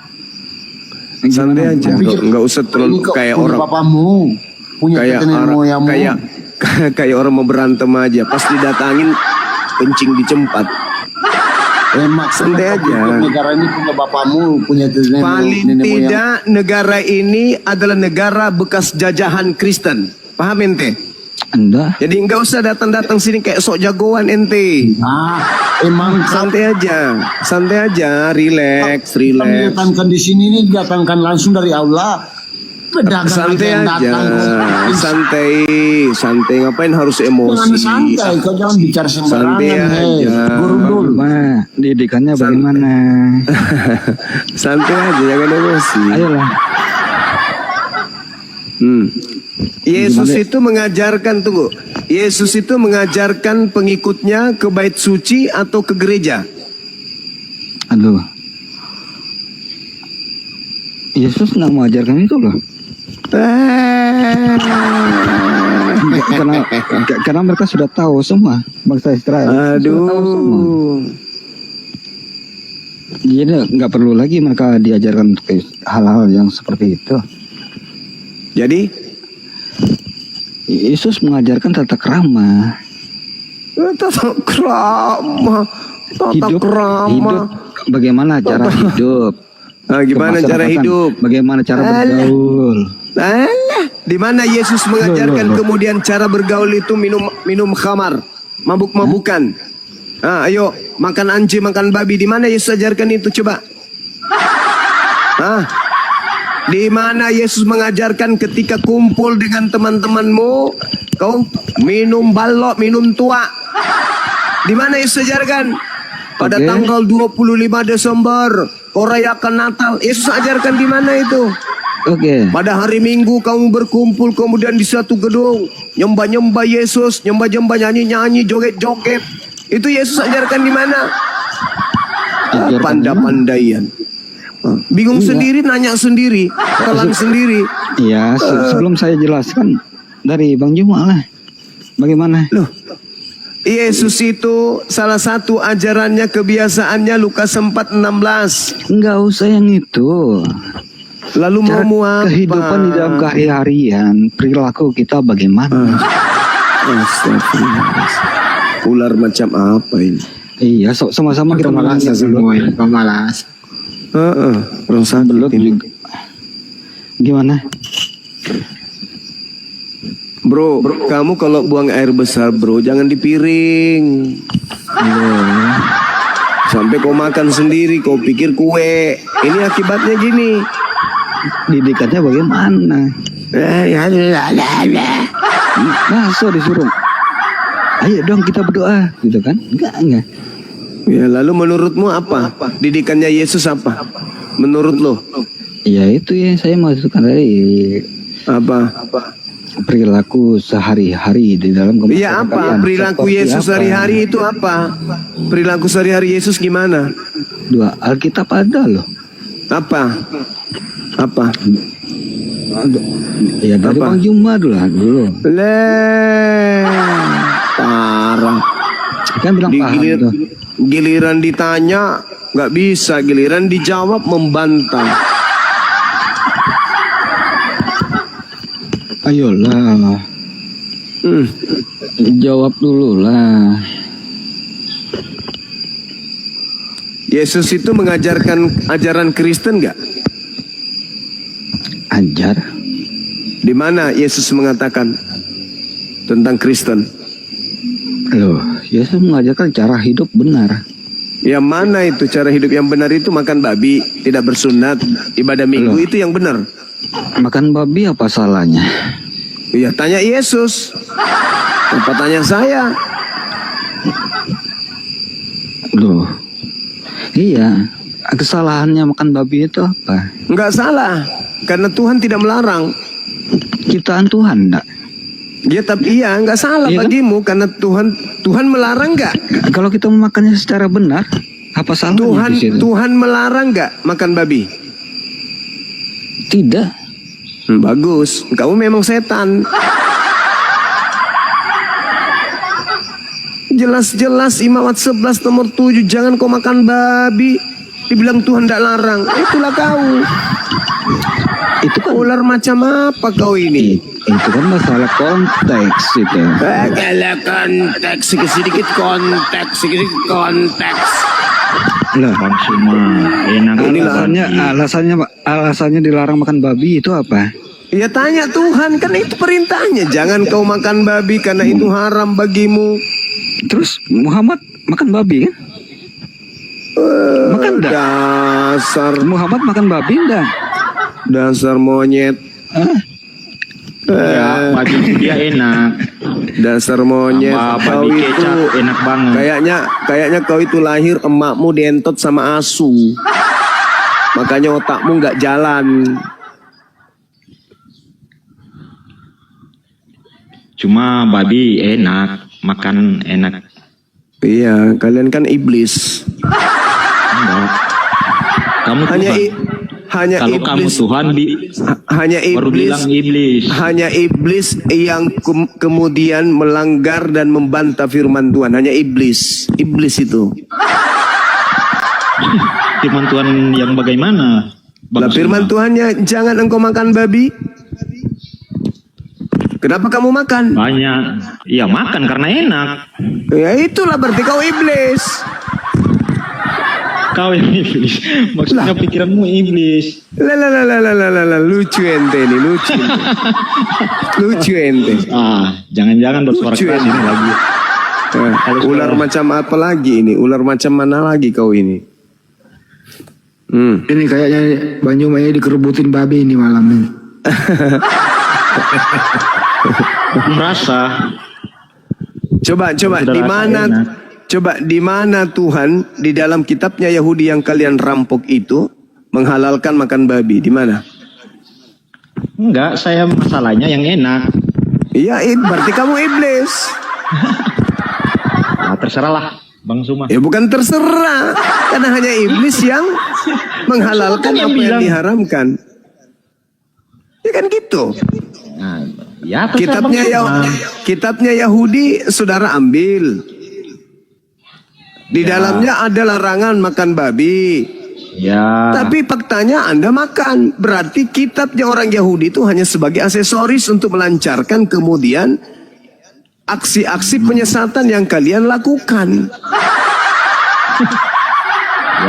Santai aja, nggak usah terlalu kayak orang. Papamu punya kayak orang mau berantem aja, pas didatangin kencing di cempat. Maksudnya Santai aja. negara ini punya bapakmu, punya Paling nenek moyang. tidak negara ini adalah negara bekas jajahan Kristen. Paham ente? Anda Jadi nggak usah datang-datang sini kayak sok jagoan ente. Emang Santai aja, relax. datangkan di sini ini datangkan langsung dari Allah. Pedagang Santai yang aja, datang. santai. Ngapain harus Jangan emosi? santai, kau jangan bicara sembarangan. Santai aja. Gurundul. bagaimana? Didikannya bagaimana? Santai aja, jangan emosi. Ayolah. Yesus itu mengajarkan, tunggu. Yesus itu mengajarkan pengikutnya ke bait suci atau ke gereja? Aduh. Yesus nggak mengajarkan itu loh. Karena mereka sudah tahu semua bangsa Israel. Sudah tahu semua. Aduh. Jadi nggak perlu lagi mereka diajarkan untuk hal-hal yang seperti itu. Jadi Yesus mengajarkan tata krama. tata krama. Hidup bagaimana cara hidup. Gimana cara Kemasyarakatan, hidup? Bagaimana cara bergaul. Di mana Yesus mengajarkan Loh. kemudian cara bergaul itu minum khamar, mabuk-mabukan. Ayo makan anjing, makan babi. Di mana Yesus ajarkan itu coba? Di mana Yesus mengajarkan ketika kumpul dengan teman-temanmu, kau minum balok, minum tua? Di mana Yesus ajarkan? Pada Oke. tanggal 25 Desember, kau rayakan Natal. Yesus ajarkan di mana itu? Oke. Pada hari Minggu kamu berkumpul kemudian di suatu gedung, nyembah-nyembah Yesus, nyembah-nyembah, nyanyi-nyanyi, joget-joget. Itu Yesus ajarkan di mana? Ajarkan Pandai-pandaian. Bingung Iya. sendiri, nanya sendiri, telan sendiri. Iya, sebelum saya jelaskan dari Bang Juma lah. Bagaimana? Loh, Yesus itu salah satu ajarannya, kebiasaannya Lukas 4:16. Enggak usah yang itu. Lalu Cara mau apa? kehidupan di dalam keseharian, perilaku kita bagaimana? Astagfirullah. Ular macam apa ini? Iya, sama-sama kita menanya dulu. Pemalas. Orang sakit Belut ini. juga. Gimana? Bro, kamu kalau buang air besar bro, jangan di piring. Sampai kau makan sendiri, kau pikir kue. Ini akibatnya gini. Didikannya bagaimana? Masa disuruh? Ayo dong kita berdoa, gitu kan? Enggak. Ya, lalu menurutmu apa? Didikannya Yesus apa? Menurut lo? Ya itu yang saya maksudkan dari Apa? perilaku sehari-hari di dalam Iya apa? kemasyarakatan. Perilaku Seperti Yesus apa? sehari-hari itu apa? Perilaku sehari-hari Yesus gimana? Dua Alkitab ada loh. Apa? Ya dari Apa? Bang Juma dulu. Parah. Kan bilang paham tuh. Giliran ditanya nggak bisa, giliran dijawab membantah. Ayolah, jawab dulu lah. Yesus itu mengajarkan ajaran Kristen nggak? Ajar. Di mana Yesus mengatakan tentang Kristen? Loh, Yesus mengajarkan cara hidup benar. Yang mana itu cara hidup yang benar? Itu makan babi, tidak bersunat, ibadah minggu. Loh. Itu yang benar. Makan babi apa salahnya? Ya tanya Yesus. Apa tanya saya? Loh, iya. Kesalahannya makan babi itu apa? Nggak salah, karena Tuhan tidak melarang. Ciptaan Tuhan enggak? Ya tapi iya nggak salah Iya kan? bagimu karena Tuhan melarang nggak? Kalau kita memakannya secara benar, apa salahnya di situ? Tuhan melarang nggak makan babi? Tidak. Bagus, kamu memang setan. Jelas-jelas Imamat 11 nomor 7 jangan kau makan babi. Dibilang Tuhan tidak larang. Itulah kau. Itu kan Ular macam apa kau ini? itu kan masalah konteks itu. Kalau konteks sedikit konteks. Lah, Bang Suma, enak alasannya dilarang makan babi itu apa? Ya tanya Tuhan, kan itu perintahnya. Jangan kau makan babi karena itu haram bagimu. Terus Muhammad makan babi kan? Makan enggak? Dasar Muhammad makan babi enggak? Dasar monyet. ya, babi itu dia enak. Dasar monyet. Sama Kau babi itu kecap enak banget. kayaknya kau itu lahir emakmu dientot sama asu. Makanya otakmu nggak jalan. Cuma babi enak, makan enak. Iya, kalian kan iblis. Enggak. Kamu Hanya Tuhan. hanya Kalau kamu iblis. Tuhan Hanya baru iblis. bilang iblis. Hanya iblis yang kemudian melanggar dan membantah firman Tuhan. Hanya iblis. Iblis itu. Firman Tuhan yang bagaimana? Lah firman Tuhannya, jangan engkau makan babi. Kenapa kamu makan? Banyak. Ya makan karena enak. Ya itulah berarti kau iblis. Kau yang iblis. Maksudnya pikiranmu iblis. Lah, lucu ente nih, lucu. Lucu ente. Jangan-jangan bersuara Lucu keras ya. ini lagi. Ular macam apa lagi ini? Ular macam mana lagi kau ini? Ini kayaknya Banyumae dikerebutin babi ini malam ini. Merasa. Coba Sudah di rasa mana? enak. Coba di mana Tuhan di dalam kitabnya Yahudi yang kalian rampok itu menghalalkan makan babi? Di mana? Enggak, saya masalahnya yang enak. Iya, berarti kamu iblis. Nah, terserah lah, Bang Suma. Ya bukan terserah, karena hanya iblis yang menghalalkan apa yang diharamkan. Ya kan gitu. Nah, ya terserah Bang Suma. Kitabnya Yahudi saudara ambil. Di dalamnya ada larangan makan babi. Ya. Tapi faktanya Anda makan. Berarti kitabnya orang Yahudi itu hanya sebagai aksesoris untuk melancarkan kemudian aksi-aksi penyesatan yang kalian lakukan.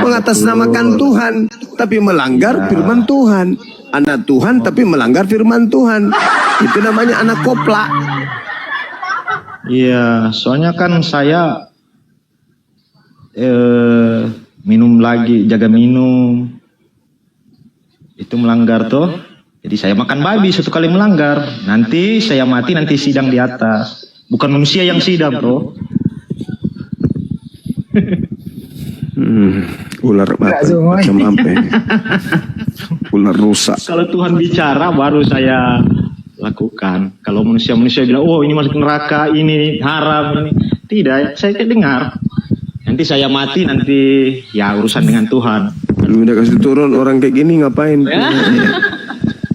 Mengatasnamakan Tuhan tapi melanggar firman Tuhan. Anak Tuhan tapi melanggar firman Tuhan. Itu namanya anak koplak. Iya, soalnya kan saya minum lagi, jaga minum. Itu melanggar toh. Jadi saya makan babi satu kali melanggar. Nanti saya mati, nanti sidang di atas. Bukan manusia yang sidang, bro. Ular macam apa ya? Ular rusak. Kalau Tuhan bicara baru saya lakukan. Kalau manusia-manusia bilang, oh ini masuk neraka, ini haram, ini. Tidak, saya tidak dengar. Nanti saya mati, nanti ya urusan dengan Tuhan. Lu udah kasih turun orang kayak gini ngapain?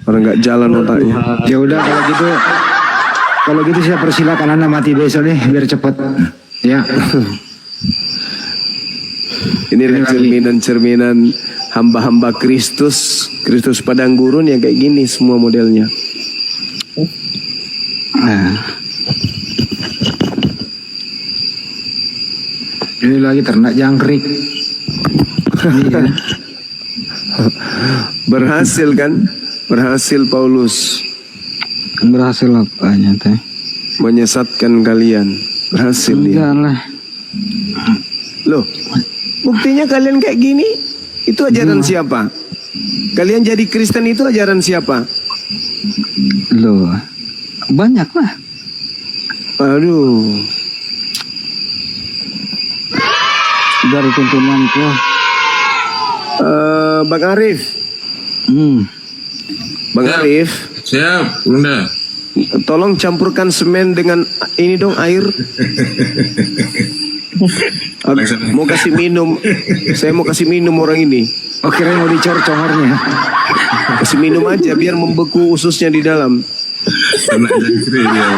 Orang nggak jalan otaknya. Ya udah kalau gitu saya persilakan Anda mati besok deh biar cepat. Ya. Inilah cerminan-cerminan hamba-hamba Kristus padang gurun yang kayak gini semua modelnya. Ini lagi ternak jangkrik. Iya. Berhasil kan? Berhasil Paulus Berhasil apanya teh? menyesatkan kalian. Berhasil dia. Enggak lah. Loh, buktinya kalian kayak gini? Itu ajaran siapa? Kalian jadi Kristen itu ajaran siapa? Loh, banyak lah. Aduh. Dari tuntunanku. Bang Arif. Bang Siap. Arif, Siap, Bunda. tolong campurkan semen dengan ini dong air. Mau kasih minum. Saya mau kasih minum orang ini. Oke, mau dicor congornya. Kasih minum aja biar membeku ususnya di dalam. Anak jangkrik dia.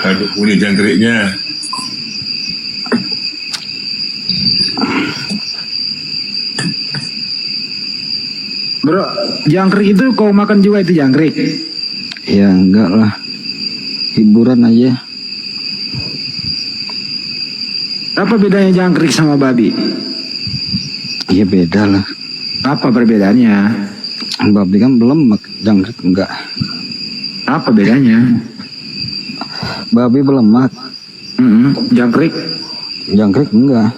Aduh, ini jangkriknya. Bro, jangkrik itu kau makan juga itu jangkrik? Ya enggak lah. hiburan aja. Apa bedanya jangkrik sama babi? Iya beda lah. Apa perbedaannya? Babi kan belum, jangkrik enggak. Apa bedanya? Babi belemak, Jangkrik jangkrik enggak.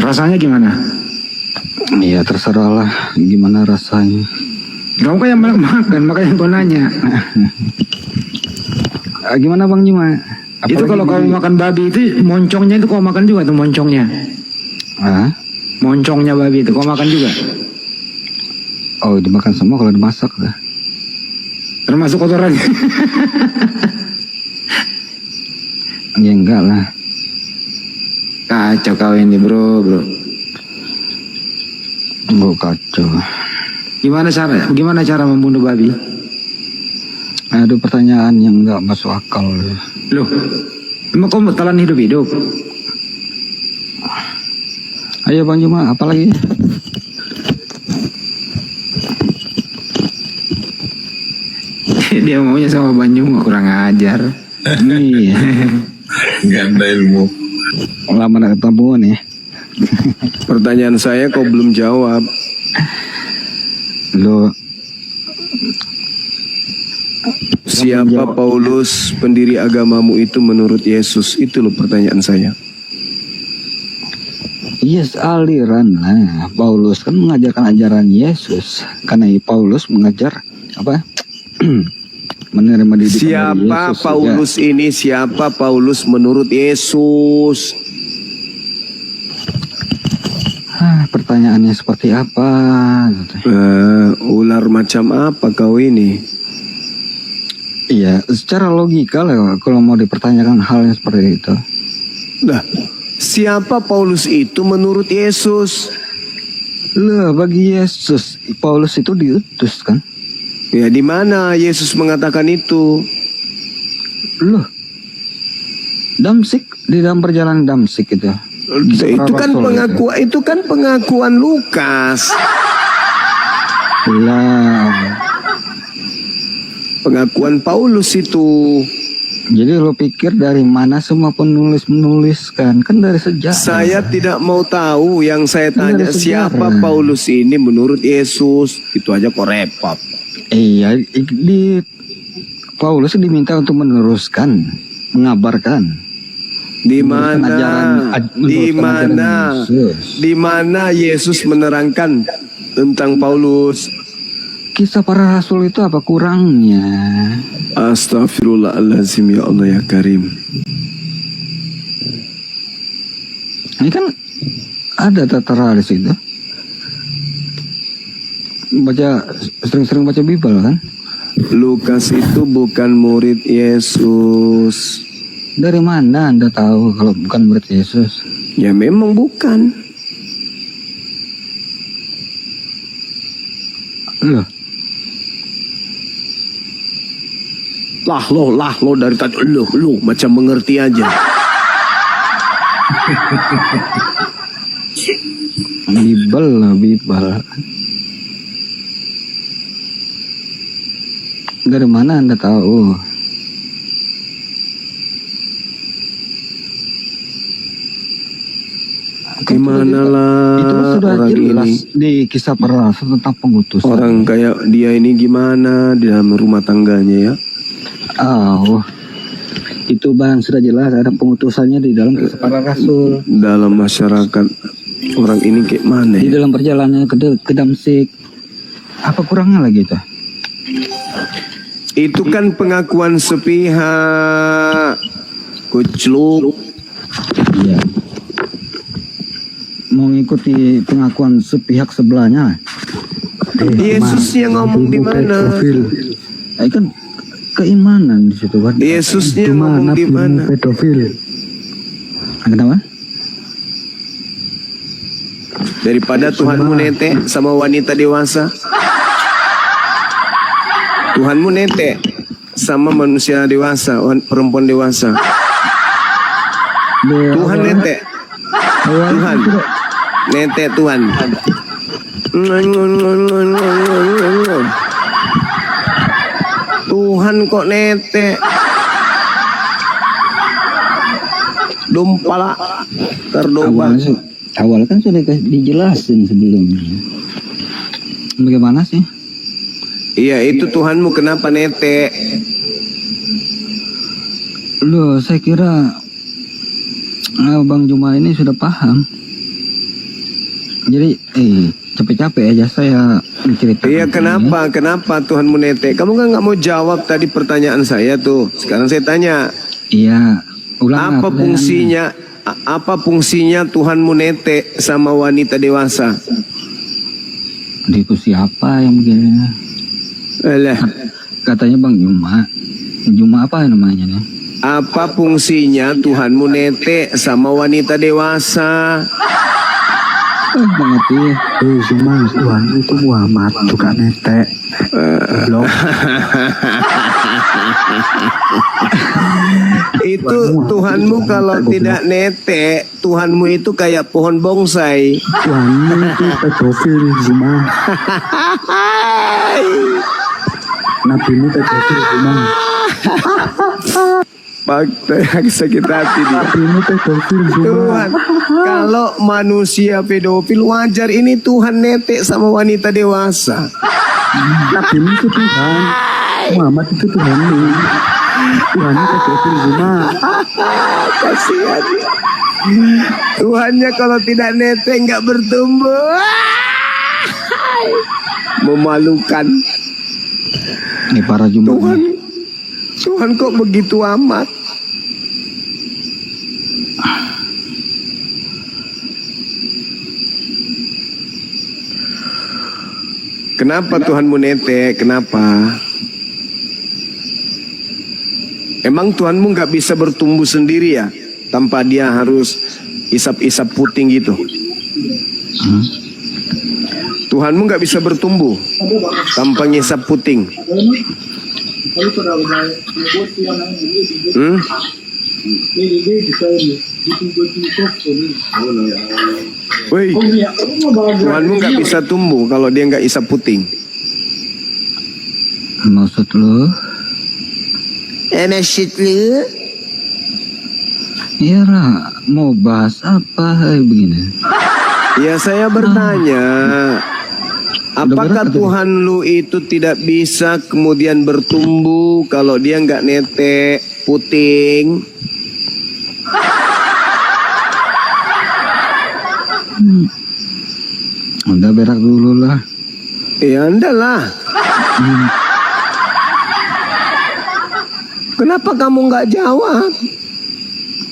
rasanya gimana? Iya terserah lah gimana rasanya. Kamu kan yang banyak makan, makanya gue nanya. Gimana Bang Jima? Itu kalau kamu makan babi itu moncongnya itu kau makan juga tuh moncongnya. Ah? Moncongnya babi itu kau makan juga. Oh dimakan semua kalau dimasak lah. Termasuk kotorannya. Ya enggak lah. Kacau kau ini bro. Enggak kacau. Gimana cara membunuh babi? Aduh pertanyaan yang enggak masuk akal. Loh, emang kau telan hidup-hidup? Ayo Bang Juma, apa lagi? Dia maunya sama Banyu kurang ajar. Iya. Nggak ada ilmu. Lama nak ketemu nih. Pertanyaan saya kau belum jawab. Lo Siapa Paulus pendiri agamamu itu menurut Yesus? Itu loh pertanyaan saya. yes aliran lah. Paulus kan mengajarkan ajaran Yesus. Karena Paulus mengajar apa? Menerima didikan dari Siapa Yesus, Paulus ini? Siapa Paulus menurut Yesus? Pertanyaannya seperti apa? Gitu. Ular macam apa kau ini? Iya, secara logika lah kalau mau dipertanyakan hal yang seperti itu. Nah, siapa Paulus itu menurut Yesus? Lah, bagi Yesus, Paulus itu diutus kan? Ya, di mana Yesus mengatakan itu? Loh, Damsik, di dalam perjalanan Damsik itu. Itu kan pengakuan Lukas. Lah, Pengakuan Paulus itu. jadi lo pikir dari mana semua penulis menuliskan? Kan dari sejarah. Saya tidak mau tahu. Yang saya Kan tanya dari siapa sejarah. Paulus ini menurut Yesus. Itu aja kok repot. Iya, di Paulus diminta untuk meneruskan, mengabarkan. Di Meneruskan mana? meneruskan ajaran Yesus. Di mana Yesus menerangkan tentang Paulus? Kisah para rasul itu apa kurangnya? Astagfirullahaladzim, ya Allah ya Karim. Ini kan ada tertera di situ. Sering-sering baca Bible kan? Lukas itu bukan murid Yesus. Dari mana Anda tahu kalau bukan murid Yesus? Ya memang bukan. Loh, Lah lo dari tadi lo macam mengerti aja. Bible. Dari mana Anda tahu? Gimana lah Itu kan sudah orang jelas ini. di kisah para rasul tentang pengutusan. Orang kayak dia ini gimana di dalam rumah tangganya ya? Oh, itu Bang sudah jelas ada pengutusannya di dalam kisah para rasul. Dalam masyarakat orang ini kayak mana Di ya? dalam perjalanan ke Damsik. Apa kurangnya lagi itu? Itu kan pengakuan sepihak. Kucluk. Iya. Mau ngikuti pengakuan sepihak sebelahnya. Yesusnya ngomong di mana? Kan keimanan di situ kan. Yesusnya ngomong di mana? Pedofil. Kenapa? Daripada Tuhanmu nete sama wanita dewasa. Tuhanmu nete sama manusia dewasa, perempuan dewasa. Tuhan nete. Tuhan. Nete Tuhan. Tuhan kok netek. Dompala terdomba. Awal kan sudah dijelasin sebelumnya. Bagaimana sih? Iya, itu Tuhanmu kenapa netek? Loh, saya kira Bang Juma ini sudah paham. Jadi, capek-capek aja saya menceritakan. Iya, kenapa Tuhanmu netek? Kamu kan nggak mau jawab tadi pertanyaan saya tuh. Sekarang saya tanya. Iya, ulang Apa fungsinya? Apa fungsinya Tuhanmu netek sama wanita dewasa? Itu siapa yang begini? Alah, Katanya Bang Juma. Juma apa namanya nih? apa fungsinya Tuhanmu netek sama wanita dewasa? Banget ya. Cuma Tuhan itu Muhammad suka netek. Belum. Itu Tuhanmu kalau tidak netek, Tuhanmu itu kayak pohon bonsai. Tuhan itu pedofil cuma. Nabi ini pedofil cuma. Yang sakit hati dia. Nabi ini pedofil cuma. Tuhan, kalau manusia pedofil wajar, ini Tuhan netek sama wanita dewasa. Nabi ini itu Tuhan. Muhammad itu Tuhan ini. Tuhan itu pedofil cuma. Kasihan. Tuhannya kalau tidak netek nggak bertumbuh. Memalukan. Ini para Juma. Tuhan kok begitu amat? Kenapa Tuhanmu netek? Kenapa? Emang Tuhanmu nggak bisa bertumbuh sendiri ya? Tanpa dia harus isap-isap puting gitu? Tuhanmu nggak bisa bertumbuh tanpa ngisap puting? Woi, Tuhanmu nggak bisa tumbuh kalau dia nggak isap puting. Maksud lu? Maksud lu? Iya Ra, mau bahas apa begini? Ya saya bertanya, apakah Tuhan lu itu tidak bisa kemudian bertumbuh kalau dia nggak netek puting? Udah berak dulu lah. Ya anda lah. Kenapa kamu nggak jawab?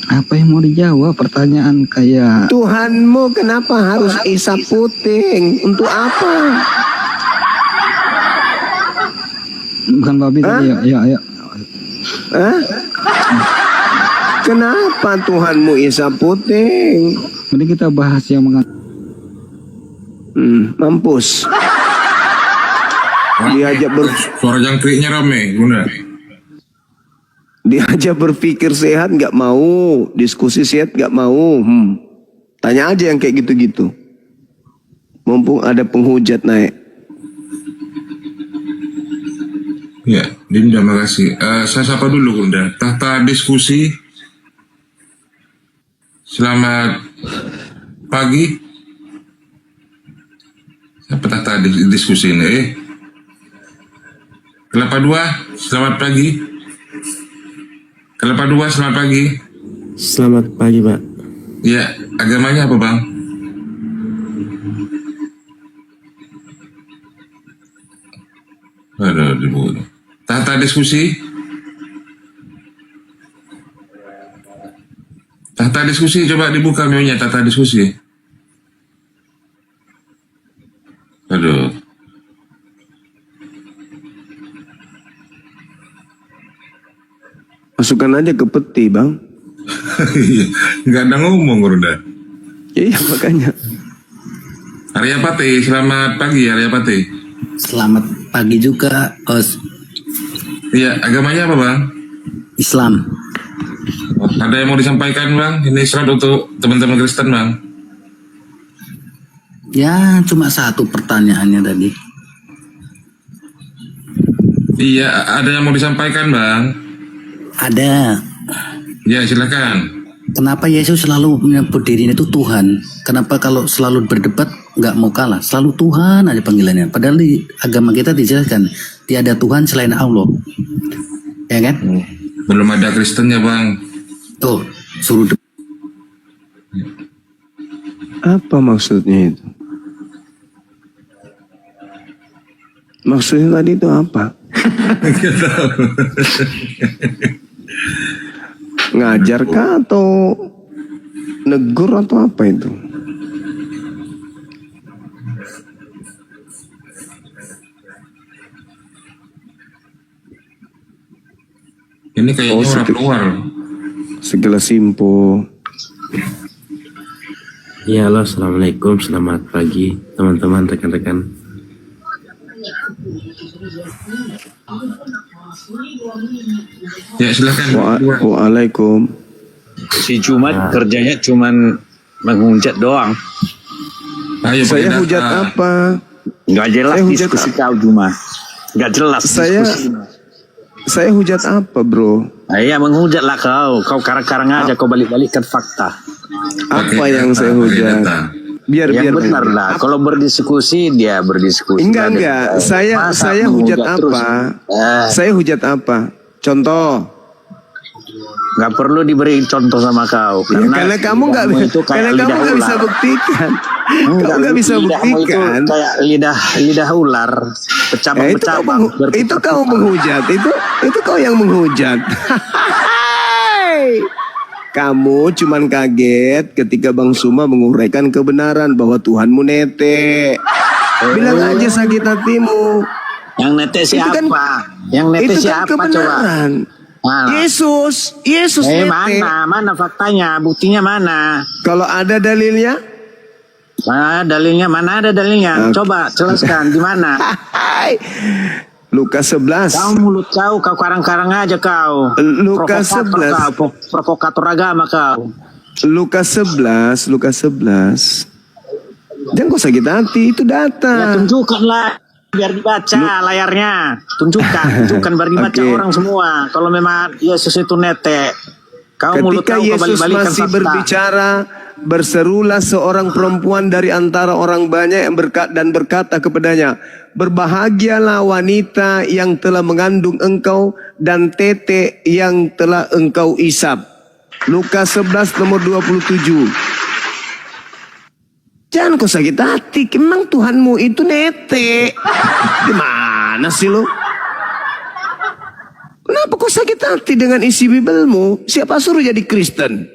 Apa yang mau dijawab? Pertanyaan kayak Tuhanmu kenapa harus isap puting? Untuk apa? bukan babi tadi ya. Hah? Kenapa Tuhanmu isap puting? Mending kita bahas yang Mampus. Suara jangkriknya rame, Bunda. Diajak berpikir sehat nggak mau, diskusi sehat nggak mau. Tanya aja yang kayak gitu-gitu. Mumpung ada penghujat naik. Ya, Dinda, makasih. Saya sapa dulu, Bunda. Tahta diskusi. Selamat pagi. Siapa tahta diskusi ini? Kelapa 2, selamat pagi. Kelapa 2, selamat pagi. Selamat pagi, Pak. Ya, agamanya apa, Bang? Aduh, dibunuh. Tahta diskusi. Tahta diskusi, coba dibuka maunya tahta diskusi. Aduh. Masukkan aja ke peti, Bang. Nggak ada ngomong, Bunda. Iya, makanya. Arya Pati, selamat pagi Arya Pati. Selamat pagi juga, Os. Iya, agamanya apa, Bang? Islam. Ada yang mau disampaikan, Bang? Ini surat untuk teman-teman Kristen, Bang. Ya, cuma satu pertanyaannya tadi. Iya, ada yang mau disampaikan, Bang? Ada. Ya, silakan. Kenapa Yesus selalu menyebut dirinya itu Tuhan? Kenapa kalau selalu berdebat nggak mau kalah? Selalu Tuhan aja panggilannya. Padahal di agama kita dijelaskan tiada Tuhan selain Allah. Ya kan? Belum ada Kristennya, Bang. Tuh, suruh Apa maksudnya itu? Maksudnya tadi itu apa? Ngajar kah atau negur atau apa itu? Ini kayaknya orang luar. Segelas info. Ya halo, assalamualaikum, selamat pagi teman-teman, rekan-rekan. Ya, silakan. Waalaikum. Si Jumat kerjanya cuman menghujat doang. Ayo, Saya pakai hujat data. apa? Nggak jelas Saya hujat diskusi kau Jumat. Nggak jelas diskusi. Saya hujat apa, bro? Nah, iya menghujat lah kau. Kau karang-karang aja, kau balik-balikkan fakta. Apa Pakai yang data, saya pakai hujat? data. Biar Yang benar lah. Kalau berdiskusi dia berdiskusi. Enggak. Saya Masa hujat menghujat terus? apa? Saya hujat apa? Contoh. Nggak perlu diberi contoh sama kau. Ya, karena kamu nggak itu kayak karena kamu lidah nggak bisa ular. buktikan. Enggak, Kamu nggak bisa lidahmu itu buktikan. kayak lidah ular. Bercabang-cabang. Itu kau menghujat. Itu kau yang menghujat. Kamu cuman kaget ketika Bang Suma menguraikan kebenaran bahwa Tuhanmu nete. Bilang aja sakit hatimu. Yang nete Itu siapa? kan- Yang nete Itu kan siapa coba? kebenaran. Mana? Yesus nete. Mana faktanya? Buktinya mana? Kalau ada dalilnya, Dalilnya mana ada dalilnya? Coba jelaskan di mana? Lukas 11. Kau mulut kau karang-karang aja kau. Lukas Provokator 11. kau, provokator agama kau. Lukas 11. Jangan kau sakit hati, itu Ya data. tunjukkanlah biar dibaca layarnya. Tunjukkan biar dibaca Oke. orang semua. Kalau memang Yesus itu nete. Kau mulut Ketika kau Yesus balik-balikan masih fakta. berbicara, berserulah seorang perempuan dari antara orang banyak yang berkata kepadanya, berbahagialah wanita yang telah mengandung engkau dan tete yang telah engkau isap. Lukas 11 nomor 27. Jangan kau sakit hati, memang Tuhanmu itu nete. Gimana sih lo? Kenapa kau sakit hati dengan isi Bibelmu? Siapa suruh jadi Kristen?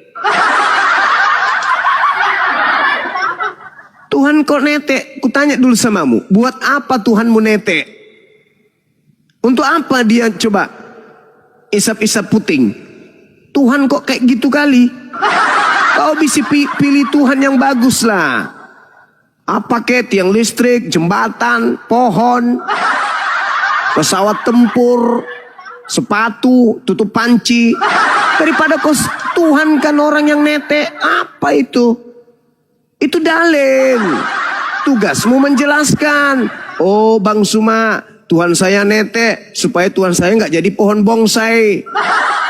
Tuhan kok nete? Kutanya dulu samamu, buat apa Tuhanmu nete? Untuk apa dia coba isap-isap puting? Tuhan kok kayak gitu kali? Kau bisa pilih Tuhan yang bagus lah. Apa kayak tiang listrik, jembatan, pohon, pesawat tempur, sepatu, tutup panci. Daripada kau Tuhan kan orang yang nete. Apa itu? Itu dalil. Tugasmu menjelaskan. Oh Bang Suma, Tuhan saya nete supaya Tuhan saya nggak jadi pohon bonsai.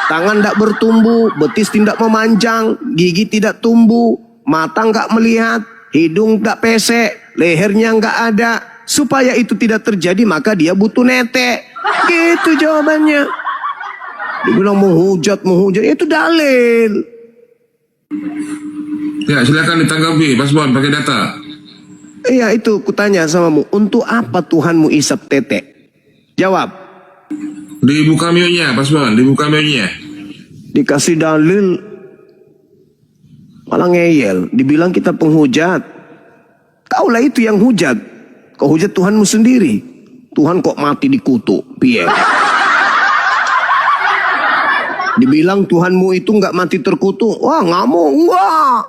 Tangan tidak bertumbuh, betis tidak memanjang, gigi tidak tumbuh, mata nggak melihat, hidung nggak pesek, lehernya nggak ada. Supaya itu tidak terjadi maka dia butuh nete. Gitu jawabannya. Dibilang menghujat, itu dalil. Ya, silakan ditanggapi, Mas Bon, pakai data. Iya itu kutanya samamu, untuk apa Tuhanmu isap tete? Jawab. Dibuka mute-nya, Mas Bon, dibuka mute-nya. Dikasih dalil malah ngeyel, dibilang kita penghujat. Kaulah itu yang hujat. Kau hujat Tuhanmu sendiri. Tuhan kok mati dikutuk, piye? Dibilang Tuhanmu itu nggak mati terkutuk. Wah nggak mau, enggak.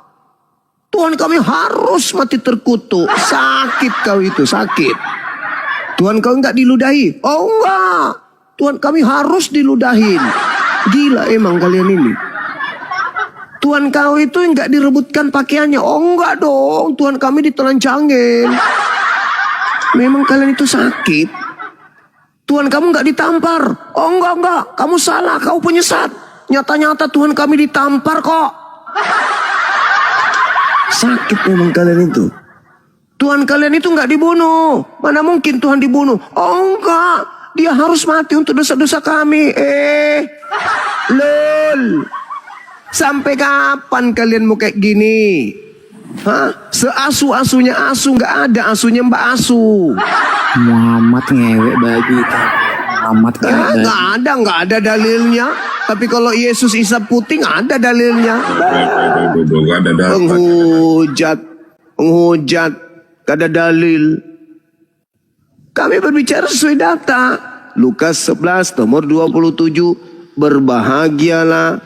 Tuhan kami harus mati terkutuk. Sakit kau itu, sakit. Tuhan kau nggak diludahi. Oh enggak. Tuhan kami harus diludahin. Gila emang kalian ini. Tuhan kau itu nggak direbutkan pakaiannya. Oh enggak dong. Tuhan kami ditelancangin. Memang kalian itu sakit. Tuhan kamu nggak ditampar. Oh enggak, kamu salah, kau penyesat. Nyata-nyata Tuhan kami ditampar kok. Sakit memang kalian itu. Tuhan kalian itu nggak dibunuh. Mana mungkin Tuhan dibunuh? Oh enggak, dia harus mati untuk dosa-dosa kami. Lol. Sampai kapan kalian mau kayak gini? Hah? Seasu-asunya asu, nggak ada asunya Mbak Asu. Muhammad ngewek bagi Muhammad Nggak ada dalilnya. Tapi kalau Yesus isap putih ada dalilnya. Gak ada dapat. Penghujat, gak ada dalil. Kami berbicara sesuai data. Lukas 11 nomor 27, berbahagialah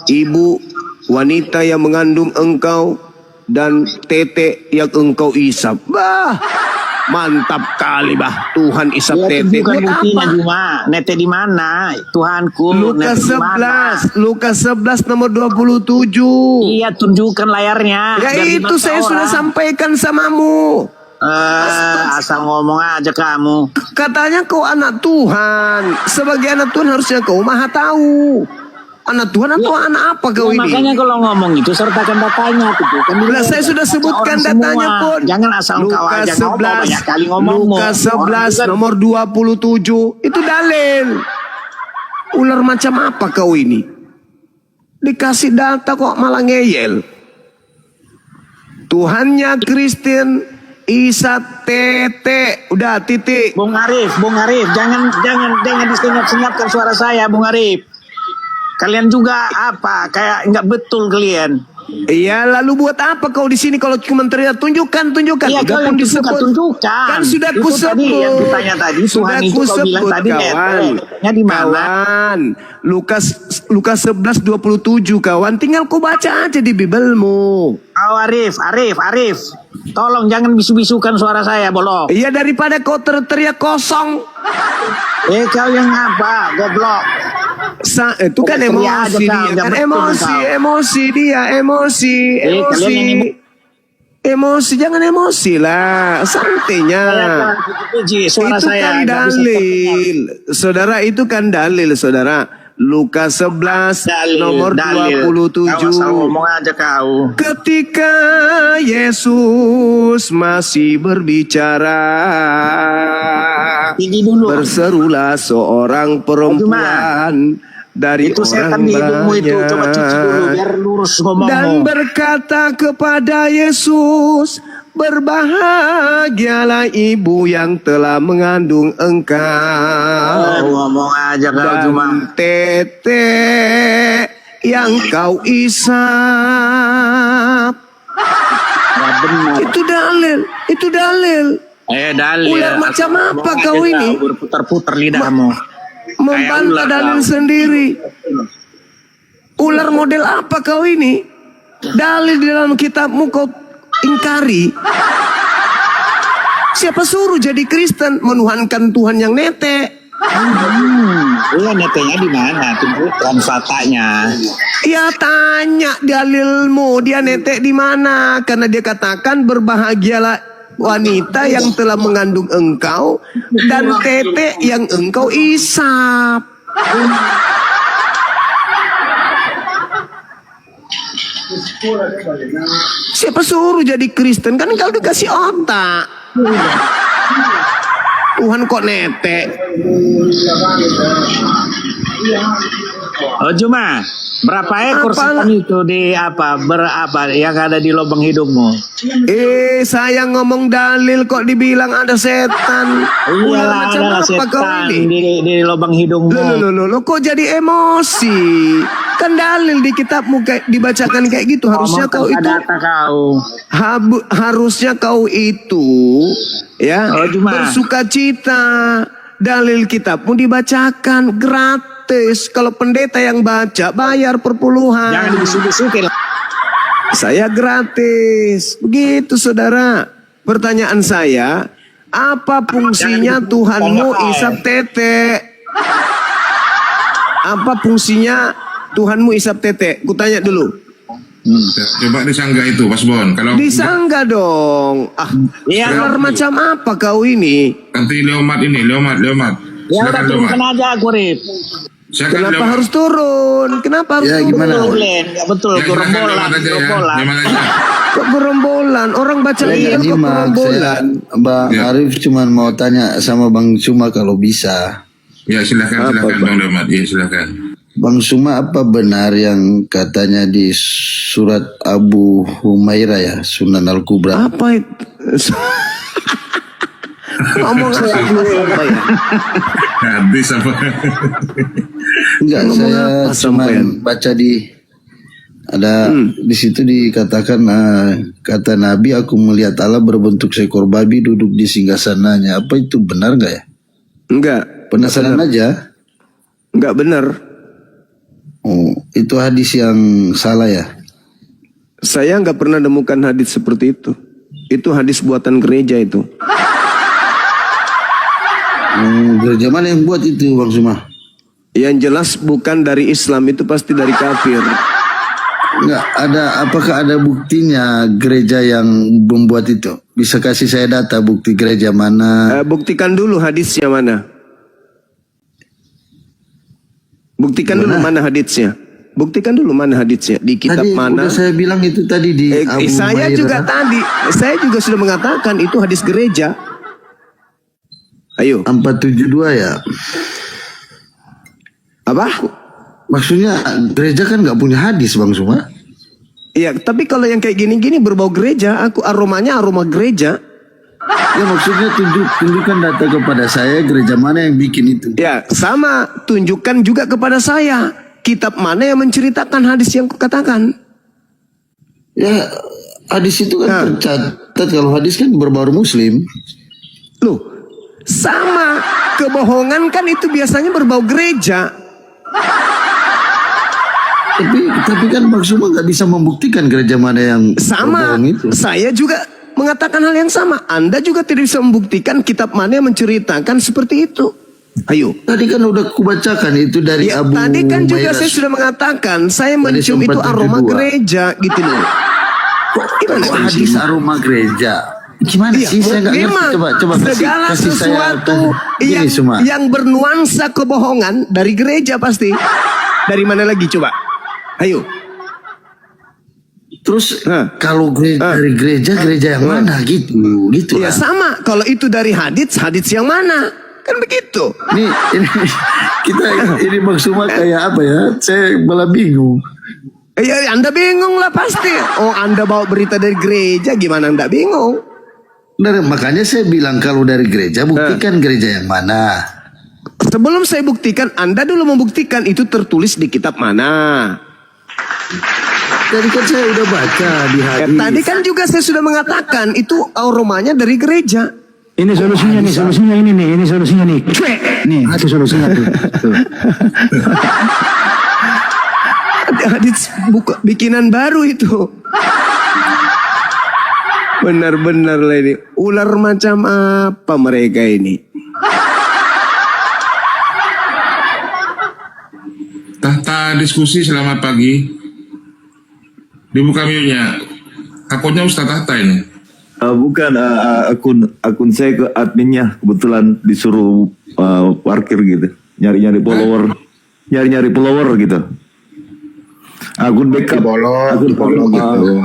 ibu wanita yang mengandung engkau dan tete yang engkau isap. Mantap kali Tuhan isap tete. Bukan buktinya Juma. Nete di mana? Tuhanku. Lukas 11 nomor 27. Iya, tunjukkan layarnya. Ya itu saya sudah sampaikan samamu. Asal ngomong aja kamu. Katanya kau anak Tuhan. Sebagai anak Tuhan harusnya kau maha tahu. Anak Tuhan atau anak apa kau ini? Makanya kalau ngomong itu sertakan datanya. Saya sudah sebutkan datanya pun. Jangan asal kau aja ngomong banyak kali ngomong. Lukas 11 nomor 27. Itu dalil. Ular macam apa kau ini? Dikasih data kok malah ngeyel. Tuhannya Kristen isap tete. Udah titik. Bung Arif, jangan disenyap-senyapkan suara saya, Bung Arif. Kalian juga apa? Kayak nggak betul kalian. Iya, lalu buat apa kau di sini kalau cuma teriak tunjukkan? Iya, kalian tunjukkan. Kan sudah itu kusebut. Tadi yang ditanya tadi, Tuhan itu kau bilang tadi nya di mana? Kawan, Lukas 11:27 kawan, tinggal kau baca aja di Bibelmu. Oh, Arif. Tolong jangan bisu-bisukan suara saya, bolok. Iya, daripada kau teriak kosong. Kau yang apa? Goblok. Itu kan emosi dia, kan emosi, jangan emosi lah, santainya. Itu kan dalil, saudara, itu kan dalil, saudara. Lukas 11 nomor 27. Ngomong aja kau. Ketika Yesus masih berbicara, berserulah seorang perempuan dari itu orang setan di hidungmu itu, coba cuci dulu biar lurus ngomongmu. Dan berkata kepada Yesus, berbahagialah ibu yang telah mengandung engkau. Ngomong aja kau cuma. Dan tete yang kau isap. Itu dalil. Dalil. Ular macam apa kau ini? Berputar-putar lidahmu. Membantah dalil sendiri. Ular model apa kau ini? Dalil di dalam kitabmu kau ingkari. Siapa suruh jadi Kristen? Menuhankan Tuhan yang nete. Iya, netenya di mana? Tunjukkan fatanya. Ya tanya dalilmu, dia nete di mana? Karena dia katakan berbahagialah wanita yang telah mengandung engkau dan tete yang engkau isap. Siapa suruh jadi Kristen? Kan kau dikasih otak. Tuhan kok nete. Oh, cuma berapa ekor setan itu di berapa yang ada di lubang hidungmu? Saya ngomong dalil kok dibilang ada setan. Iyalah, ada setan di lubang hidungmu. Loh, kok jadi emosi? Kan dalil di kitabmu kayak dibacakan kayak gitu. Harusnya kau itu. Harusnya kau itu ya bersukacita. Dalil kitabmu dibacakan gratis. Kalau pendeta yang baca bayar perpuluhan. Jangan disukai. Saya gratis. Begitu saudara. Pertanyaan saya, apa fungsinya Tuhanmu isap tete? Apa fungsinya Tuhanmu isap tete? Kutanya dulu. Coba disanggah itu, Mas Bon. Kalau Disanggah dong. Iya, Ular macam apa kau ini? nanti Leomat ini, Leomat. Ya udah Silakan turunkan Leomat. aja aku, Rip. Silakan Kenapa Leomat. harus turun? Kenapa harus turun? Betul, Len. Nggak betul, Ya, silakan gerombolan, Leomat aja ya. gerombolan. Leomat aja. Kok gerombolan? Orang baca Saya Injil nggak kok nyimak, gerombolan. Bang Ya. Arif cuma mau tanya sama Bang Suma kalau bisa. Ya silakan Bang Leomat. Ya silakan. Bang Suma, apa benar yang katanya di surat Abu Humairah ya, Sunan Al-Kubra? Apa itu? Ngomong apa ya? Habis apa? Enggak, Ngomong saya apa cuma sampean? baca di situ dikatakan kata Nabi, aku melihat Allah berbentuk seekor babi duduk di singgasananya. Apa itu benar nggak ya? Enggak. Penasaran aja. Enggak benar. Oh, itu hadis yang salah ya? Saya nggak pernah temukan hadis seperti itu. Itu hadis buatan gereja itu. Gereja mana yang buat itu, Bang Suma? Yang jelas bukan dari Islam, itu pasti dari kafir. Enggak ada, apakah ada buktinya gereja yang membuat itu? Bisa kasih saya data bukti gereja mana? Buktikan dulu hadisnya mana. Buktikan dulu mana hadisnya. Buktikan dulu mana hadisnya. Di kitab Tadi mana? udah saya bilang itu tadi di Abu Saya juga Hurairah. tadi. Saya juga sudah mengatakan itu hadis gereja. Ayo. 472 ya. Apa? Maksudnya gereja kan nggak punya hadis, Bang Suma. Iya, tapi kalau yang kayak gini-gini berbau gereja, aromanya aroma gereja. Ya maksudnya tunjukkan data kepada saya gereja mana yang bikin itu. Ya, sama. Tunjukkan juga kepada saya kitab mana yang menceritakan hadis yang kukatakan. Ya hadis itu kan tercatat, kalau hadis kan berbau Muslim. Loh, sama. Kebohongan kan itu biasanya berbau gereja. Tapi kan Bang Suma nggak bisa membuktikan gereja mana yang Sama. berbohong itu. Saya juga mengatakan hal yang sama. Anda juga tidak bisa membuktikan kitab mana yang menceritakan seperti itu. Ayo. Tadi kan udah kubacakan itu dari Ya, Abu tadi kan juga Humairah. saya sudah mengatakan saya Tadi mencium itu 472. aroma gereja gitu loh. Gimana Kok hadis aroma gereja? Gimana Iya, sih? Saya nggak ngerti. memang Coba segala kasih sesuatu saya ini semua. yang bernuansa kebohongan dari gereja pasti. Dari mana lagi coba? Ayo. Terus kalau dari gereja yang mana gitu Ya lah. sama. Kalau itu dari hadits yang mana? Kan begitu. Ini kita ini Bang Suma kayak apa ya? Saya malah bingung. Ya, Anda bingung lah pasti. Oh, Anda bawa berita dari gereja, gimana Anda bingung? Makanya saya bilang kalau dari gereja buktikan gereja yang mana. Sebelum saya buktikan, Anda dulu membuktikan itu tertulis di kitab mana. Tadi kan saya udah baca di hadis. Tadi kan juga saya sudah mengatakan itu aromanya dari gereja. Ini solusinya nih, solusinya ini solusinya nih. Cuek. Nih, itu solusinya tuh. Tuh. Hadits bikinan baru itu. Benar-benar lah ini. Ular macam apa mereka ini? Tahta diskusi selamat pagi. Dibuka mute-nya. Akunnya Ustaz Tahta ini. Bukan akun saya ke adminnya kebetulan disuruh parkir gitu, nyari follower gitu. Akun backup gitu.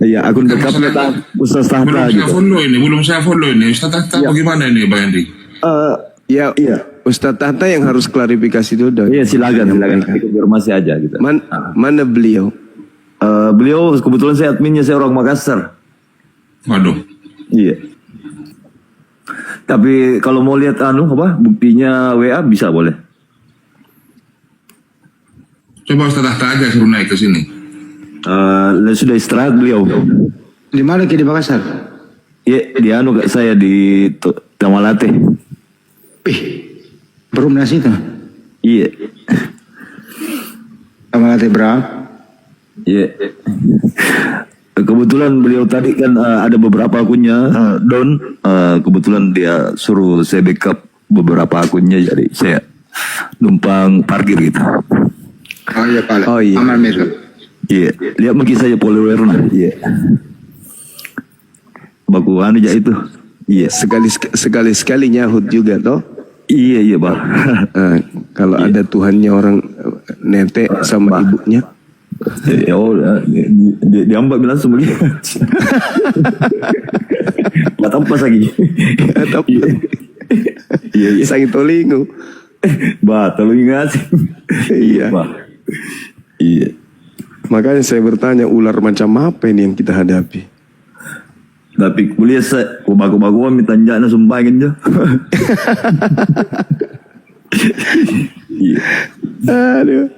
Iya, akun backup tentang Ustaz Tahta gitu. Belum saya follow ini. Ustaz Tahta bagaimana ini Bang Andi? Ya, iya. Ustaz Tahta yang harus klarifikasi dulu. Iya, silakan konfirmasi aja gitu. Mana beliau? Beliau kebetulan saya adminnya, saya orang Makassar. Waduh. Iya. Tapi kalau mau lihat buktinya WA bisa boleh. Coba Ustaz Tahta aja suruh naik ke sini. Sudah istirahat beliau. Di mana di Makassar? Iya, saya di Tamalate. Berumnas itu? Iya. Tamalate berapa? Iya. Kebetulan beliau tadi kan ada beberapa akunnya down. Kebetulan dia suruh saya backup beberapa akunnya, jadi saya numpang parkir gitu. Oh iya Pak. Oh iya. Aman itu. Iya, lihat mungkin saja followernya. Iya. Baku anu aja itu. Iya. Sekali nyahut juga toh. Iya Bang. Kalau ada Tuhannya orang netek sama ibunya. Diambak bilang semua gitu. Gak tampas lagi. Iya. Sangi tolingu. Tolong ingat. Iya. Iya. Makanya saya bertanya, ular macam apa ini yang kita hadapi? Tapi kuliah saya, bagu-bagu minta jana sumbangin aja. Iya. Aduh.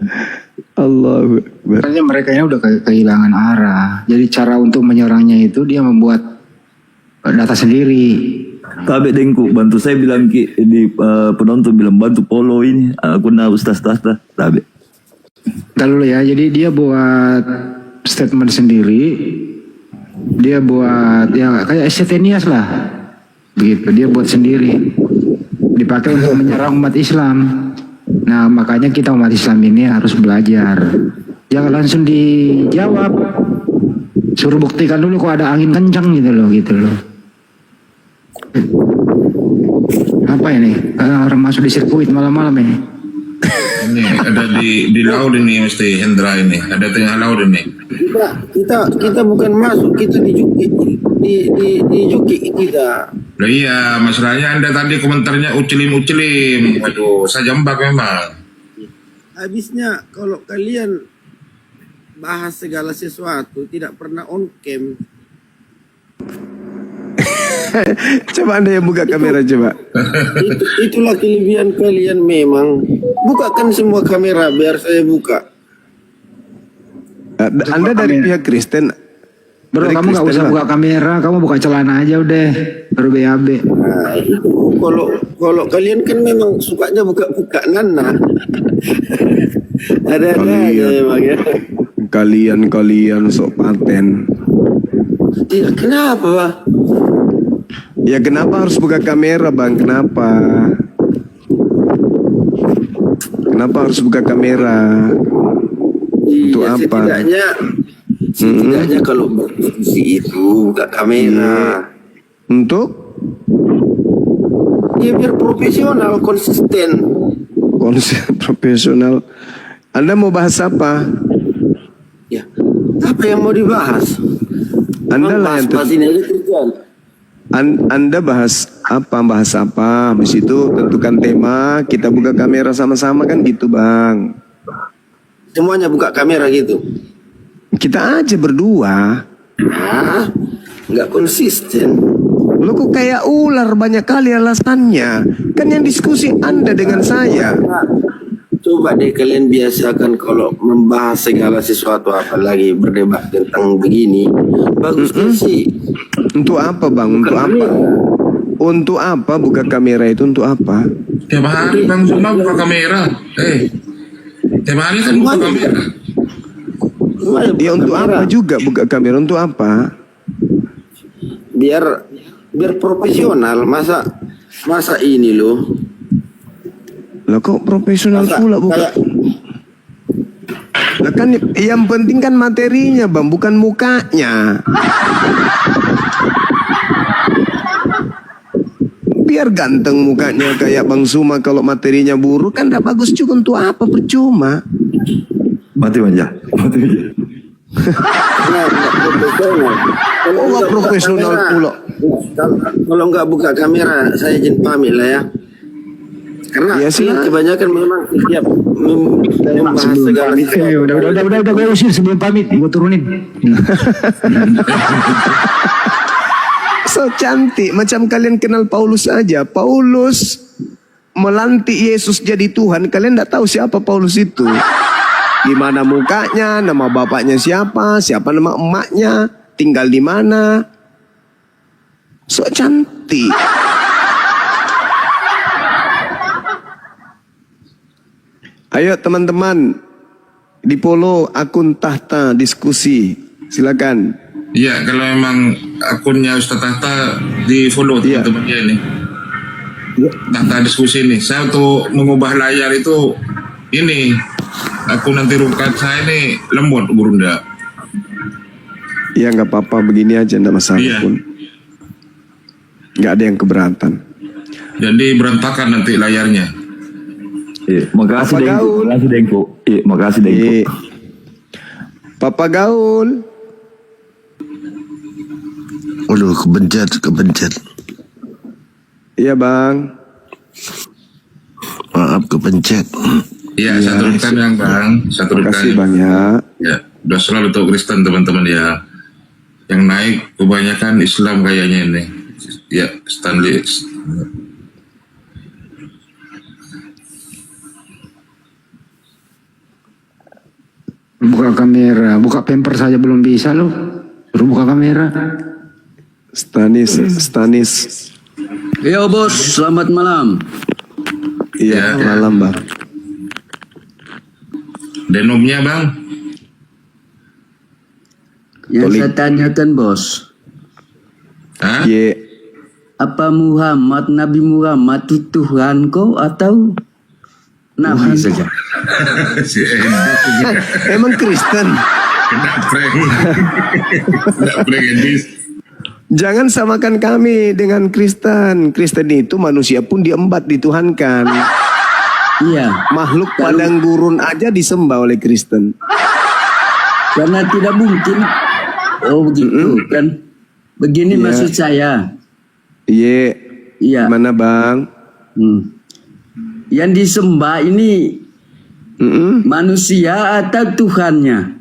Allahu Akbar. Sebenarnya mereka ini udah kehilangan arah. Jadi cara untuk menyerangnya itu dia membuat data sendiri. Tapi dengku bantu saya bilang di penonton bilang bantu follow ini akun Ustaz Tasta. Tapi Dulu ya, jadi dia buat statement sendiri. Dia buat ya kayak Setenias lah. Begitu, dia buat sendiri. Dipakai untuk menyerang umat Islam. Nah, makanya kita umat Islam ini harus belajar. Jangan langsung dijawab. Suruh buktikan dulu kok ada angin kencang gitu loh. Apa ini? Orang masuk di sirkuit malam-malam ini. Ini ada di laut ini mesti Hendra ini. Ada tengah laut ini. Kita bukan masuk, kita di juki kita. Loh iya, masalahnya Anda tadi komentarnya ucelim. Waduh, saya jambak memang. Habisnya kalau kalian bahas segala sesuatu tidak pernah on cam. Coba Anda yang buka kamera coba. Itulah kelebihan kalian memang. Bukakan semua kamera biar saya buka. Anda dari pihak Kristen. Bro, dari kamu gak Kristen usah buka kamera, kamu buka celana aja udah. Baru BAB. Nah, itu kalau kalian kan memang sukanya buka nana. Ada aja memang ya. Kalian sok paten. Iya, kenapa, Pak? Ya kenapa harus buka kamera, Bang? Kenapa? Kenapa harus buka kamera? Untuk Iya, apa? Setidaknya kalau berdiskusi itu buka kamera. Untuk? Ya biar profesional, konsisten. Profesional. Anda mau bahas apa? Ya, apa yang mau dibahas? Anda lah yang bahas ini aja kerjaan. Anda bahas apa? Habis itu tentukan tema, kita buka kamera sama-sama kan gitu, Bang. Semuanya buka kamera gitu. Kita aja berdua. Nah, nggak konsisten. Lo kok kayak ular, banyak kali alasannya. Kan yang diskusi Anda dengan saya. Coba deh kalian biasakan kalau membahas segala sesuatu, apalagi berdebat tentang begini. Bagusnya sih. Untuk apa, Bang? Untuk apa? Untuk apa buka kamera itu? Untuk apa? Tiap hari Bang Zuma buka kamera. Tiap hari kan buka kamera. Ya untuk apa juga buka kamera? Untuk apa? Biar profesional. Masa ini loh. Lah kok profesional pula buka? Lah kan yang penting kan materinya, Bang, bukan mukanya. Biar ganteng mukanya kayak Bang Zuma, kalau materinya buruk kan tidak bagus juga. Untuk apa, percuma. Mati aja. Oh, nggak profesional pula. Kalau nggak buka kamera, saya izin pamit lah ya. Karena kebanyakan memang setiap membahas segala sesuatu. Udah gue usir sebelum pamit, gue turunin. So cantik, macam kalian kenal Paulus aja. Paulus melantik Yesus jadi Tuhan. Kalian tidak tahu siapa Paulus itu. Gimana mukanya, nama bapaknya siapa nama emaknya, tinggal di mana. So cantik. Ayo teman-teman, di follow akun Tahta Diskusi. Silakan. Iya, kalau memang akunnya Ustaz Tahta di follow teman-teman dia ini. Tahta Diskusi ini. Saya untuk mengubah layar itu ini aku nanti rukat saya nih lembut Gurunda. Ya nggak apa-apa, begini aja nggak masalah Iya. pun. Nggak ada yang keberatan. Jadi berantakan nanti layarnya. Iya, makasih Papa Dengku. Gaul. Makasih Dengku. Iya, makasih Dengku. Papa Gaul. Waduh, kepencet. Iya bang. Maaf, kepencet. Iya, saya turunkan yang Bang. Saya turunkan. Makasih bang ya. Ya, udah selalu untuk Kristen teman-teman ya. Yang naik kebanyakan Islam kayaknya ini. Ya, Stanley. Buka kamera, buka pamper saja belum bisa loh. Suruh buka kamera. Stanis. Yo bos, selamat malam. Iya, malam bang. Denomnya Bang. Yang saya tanyakan bos, Hah? Ye. apa Nabi Muhammad itu Tuhan kau atau Nabi saja? Si Edi. Emang Kristen? Kena prank. Kena prank Edi. Jangan samakan kami dengan Kristen. Kristen itu manusia pun diembat, dituhankan. Iya, Makhluk padang gurun aja disembah oleh Kristen. karena tidak mungkin. Oh begitu kan? Begini Iya. maksud saya. Ye. Iya. Mana bang? Yang disembah ini manusia atau Tuhannya?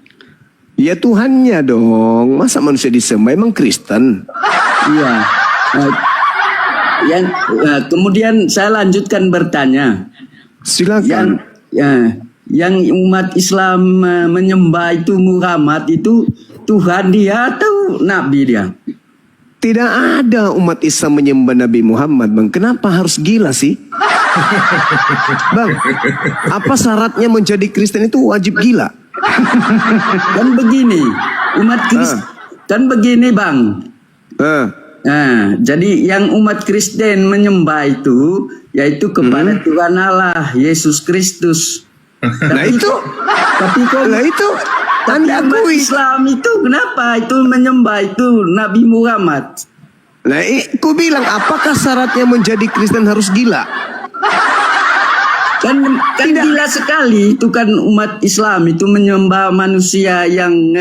Ya Tuhannya dong. Masa manusia disembah? Emang Kristen? Iya. Kemudian saya lanjutkan bertanya. Silakan. Yang umat Islam menyembah itu Muhammad itu Tuhan dia atau Nabi dia? Tidak ada umat Islam menyembah Nabi Muhammad, bang. Kenapa harus gila sih? Bang, apa syaratnya menjadi Kristen itu wajib gila? Kan begini, umat Kristen kan begini bang. Nah, jadi yang umat Kristen menyembah itu yaitu kepada Tuhan Allah Yesus Kristus. Nah itu, tapi kok itu Anda umat Islam itu kenapa itu menyembah itu Nabi Muhammad? Nah, ku bilang apakah syaratnya menjadi Kristen harus gila? Kan gila sekali itu kan umat Islam itu menyembah manusia yang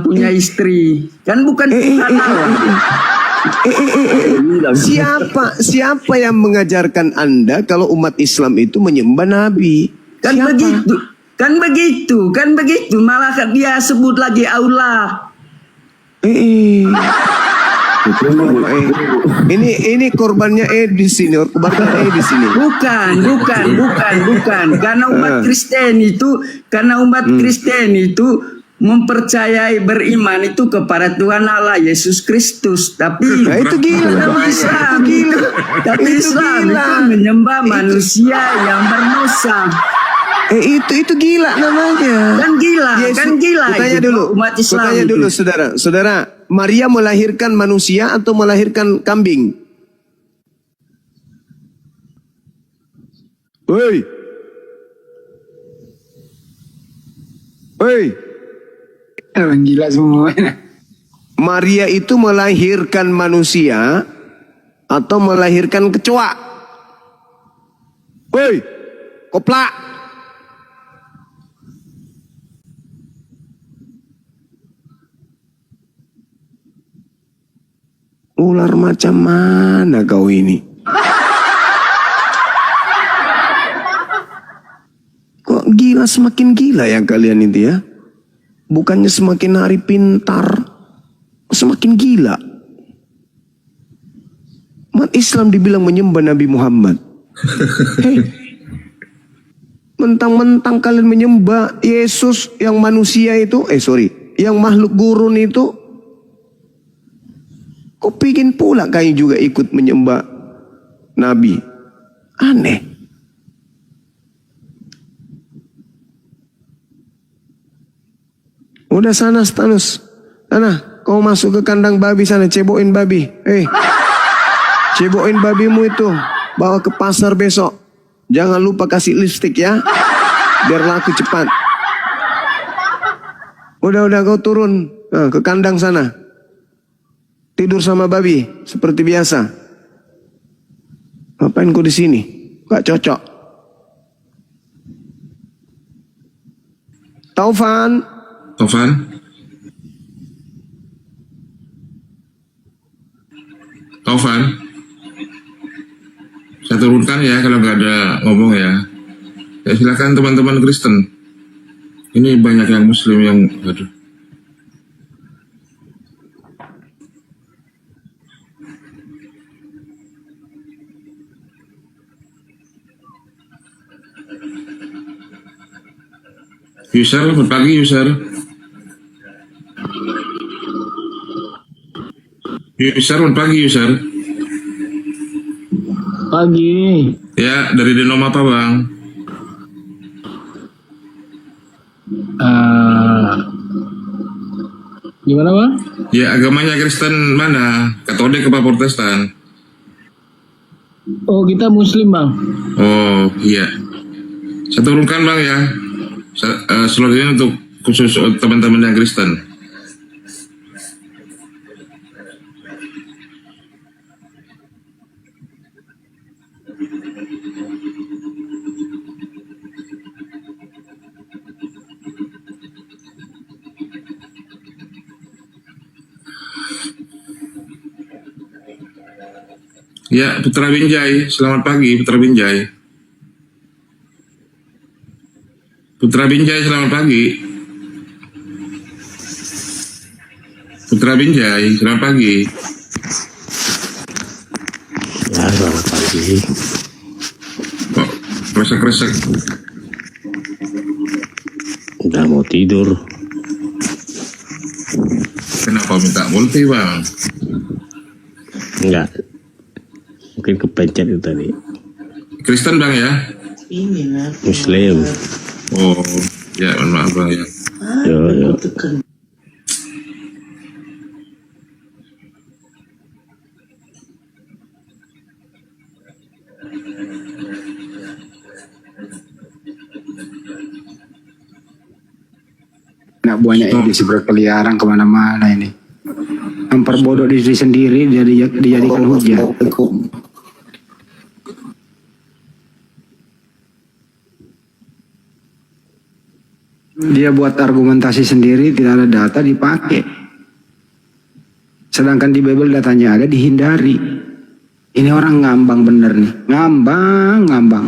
punya istri. Kan bukan Tuhan Allah. Siapa yang mengajarkan Anda kalau umat Islam itu menyembah Nabi? Kan begitu, malah dia sebut lagi Allah. Ini korbannya di sini, korbannya di sini. Bukan. Karena umat Kristen itu mempercayai beriman itu kepada Tuhan Allah Yesus Kristus. Tapi nah, itu gila namanya. Islam itu menyembah manusia yang berdosa. Itu gila namanya. Kan gila. Kutanya dulu, umat Islam. Kutanya dulu, saudara. Maria melahirkan manusia atau melahirkan kambing? Woi. Orang gila semua. Maria itu melahirkan manusia atau melahirkan kecoa? Woi, koplak. Ular macam mana kau ini? Kok gila, semakin gila ya kalian itu ya? Bukannya semakin hari pintar, semakin gila. Umat Islam dibilang menyembah Nabi Muhammad. Mentang-mentang kalian menyembah Yesus yang manusia itu, yang makhluk gurun itu, kok pingin pula kayu juga ikut menyembah Nabi? Aneh. Udah sana Stanus, sana kau masuk ke kandang babi sana, cebokin babi. Cebokin babimu itu, bawa ke pasar besok. Jangan lupa kasih lipstik ya. biar laku cepat. Udah kau turun ke kandang sana. Tidur sama babi seperti biasa. Ngapain kau di sini? Gak cocok. Taufan. Saya turunkan ya kalau nggak ada ngomong ya. Ya silakan teman-teman Kristen. Ini banyak yang Muslim yang, aduh. User, selamat pagi user. Selamat pagi user. Pagi. Ya, dari denom apa bang? Gimana bang? Ya, agamanya Kristen mana? Katolik apa Protestan? Oh, kita Muslim bang. Oh, iya. Saya turunkan bang ya. Slot ini untuk khusus teman-teman yang Kristen. Ya, Putra Binjai, selamat pagi Putra Binjai. Putra Binjai, selamat pagi. Putra Binjai, selamat pagi. Ya, selamat pagi. Kok kresek-kresek? Udah mau tidur. Kenapa minta multi bang? Enggak. Mungkin kepencet itu tadi. Kristen bang ya? Muslim. Oh, ya mohon maaf bang ya. Yo. Nah, banyak iblis berkeliaran kemana-mana ini. Memperbodoh diri sendiri, dijadikan hujah. Dia buat argumentasi sendiri, tidak ada data dipakai. Sedangkan di Bible datanya ada, dihindari. Ini orang ngambang bener nih. Ngambang.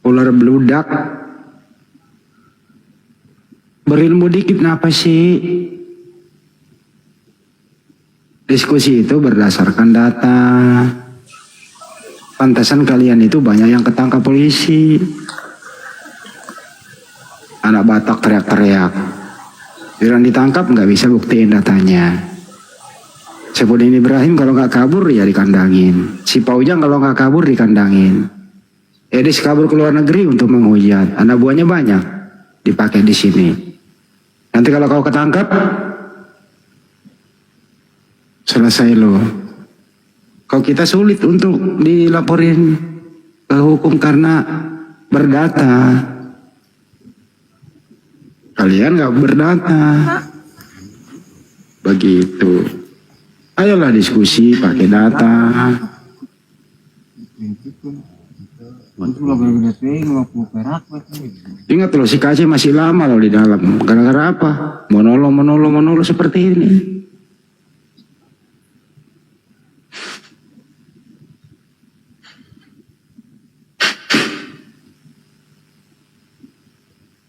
Ular beludak. Berilmu dikit kenapa sih? Diskusi itu berdasarkan data. Pantasan kalian itu banyak yang ketangkap polisi. Anak Batak teriak-teriak. Bila ditangkap nggak bisa buktiin datanya. Sepudin Ibrahim kalau nggak kabur ya dikandangin. Si Paujang kalau nggak kabur dikandangin. Edis kabur ke luar negeri untuk menghujat. Anak buahnya banyak dipakai di sini. Nanti kalau kau ketangkap, selesai lo. Kau kita sulit untuk dilaporin ke hukum karena berdata. Kalian nggak berdata. Begitu. Ayolah diskusi pakai data. Ingat loh, si Kaci masih lama loh di dalam. Gara-gara apa? Monolog seperti ini.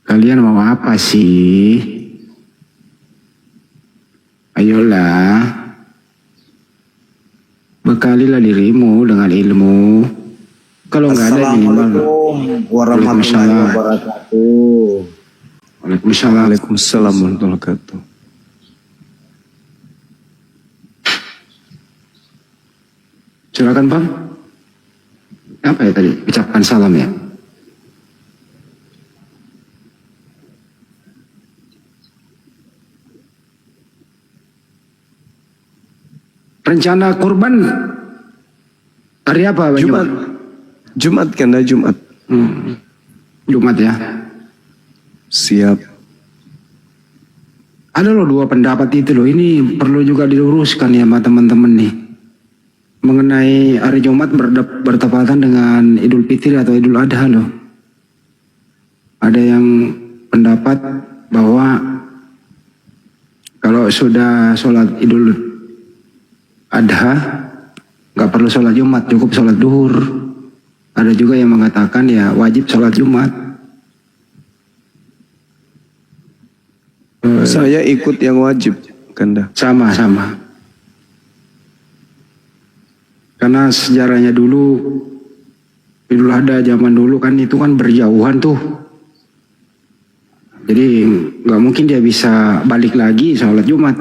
Kalian mau apa sih? Ayolah, bekalilah dirimu dengan ilmu. Kalau nggak ada minimal. Warahmatullahi wabarakatuh. Waalaikumsalam warahmatullahi wabarakatuh. Silakan Bang. Apa ya tadi? Ucapkan salam ya. Rencana kurban hari apa? Jumat kan dah Jumat. Jumat ya. Siap. Ada loh dua pendapat itu loh. Ini perlu juga diluruskan ya sama teman-teman nih. Mengenai hari Jumat bertepatan dengan Idul Fitri atau Idul Adha loh. Ada yang pendapat bahwa kalau sudah sholat Idul Adha nggak perlu sholat Jumat, cukup sholat duhur. Ada juga yang mengatakan ya wajib sholat Jumat. Saya ikut yang wajib, Kanda. Sama-sama. Karena sejarahnya dulu Idul Adha zaman dulu kan itu kan berjauhan tuh. Jadi nggak mungkin dia bisa balik lagi sholat Jumat.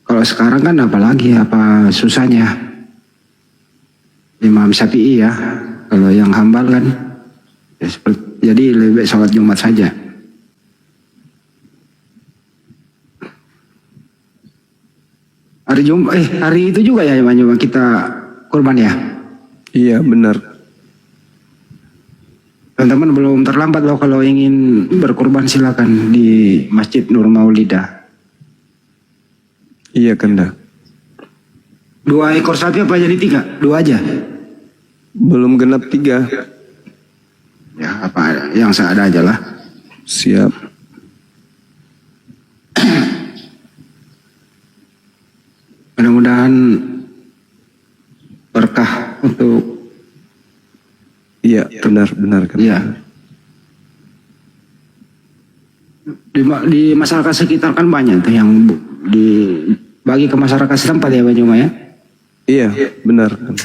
Kalau sekarang kan apalagi apa susahnya. Imam Syafi'i ya. Kalau yang Hambal kan ya jadi lebih baik sholat Jumat saja. Hari itu juga ya Imam kita kurban ya? Iya benar. Teman-teman belum terlambat loh kalau ingin berkurban silakan di Masjid Nur Maulidah. Iya Kanda. 2 ekor sapi apa jadi 3? 2 aja? Belum genap 3. Ya apa yang seadanya aja lah. Siap. Mudah-mudahan berkah untuk. Iya benar kan. Iya. Di masyarakat sekitar kan banyak tuh yang dibagi ke masyarakat setempat ya Pak Juma ya. Iya benar kan.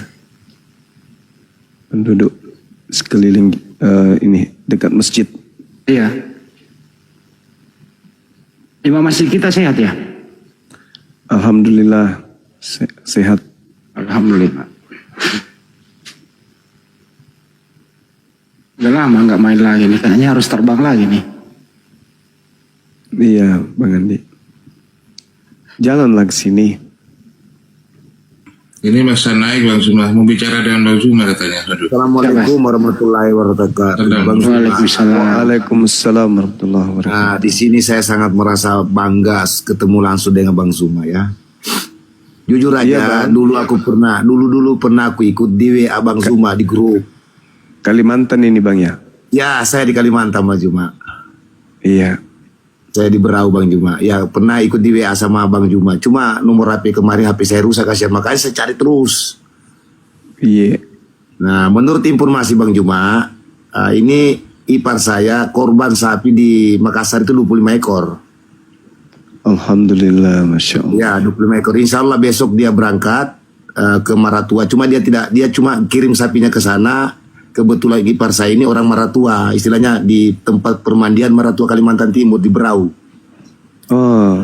Penduduk sekeliling ini dekat masjid. Iya. Imam masjid kita sehat ya? Alhamdulillah sehat. Alhamdulillah. Udah lama nggak main lagi nih, kayaknya harus terbang lagi nih. Iya Bang Andi. Janganlah ke sini. Ini masa naik Bang Zuma, mau bicara dengan Bang Zuma katanya. Aduh. Assalamualaikum warahmatullahi wabarakatuh. Bang Zuma. Waalaikumsalam warahmatullahi wabarakatuh. Nah, di sini saya sangat merasa bangga ketemu langsung dengan Bang Zuma ya. Jujur aja, dulu pernah aku ikut di WA Bang Zuma di grup. Kalimantan ini Bang ya? Ya, saya di Kalimantan Bang Zuma. Iya. Saya di Berau Bang Zuma. Ya, pernah ikut di WA sama Bang Zuma. Cuma nomor HP kemarin HP saya rusak kasihan, makanya saya cari terus. Iya. Nah, menurut informasi Bang Zuma, ini ipar saya korban sapi di Makassar itu 25 ekor. Alhamdulillah, Masya Allah. Ya, 25 ekor. Insya Allah besok dia berangkat ke Maratua. Cuma dia cuma kirim sapinya ke sana. Kebetulan ipar saya ini orang Maratua, istilahnya di tempat permandian Maratua Kalimantan Timur di Berau. Oh.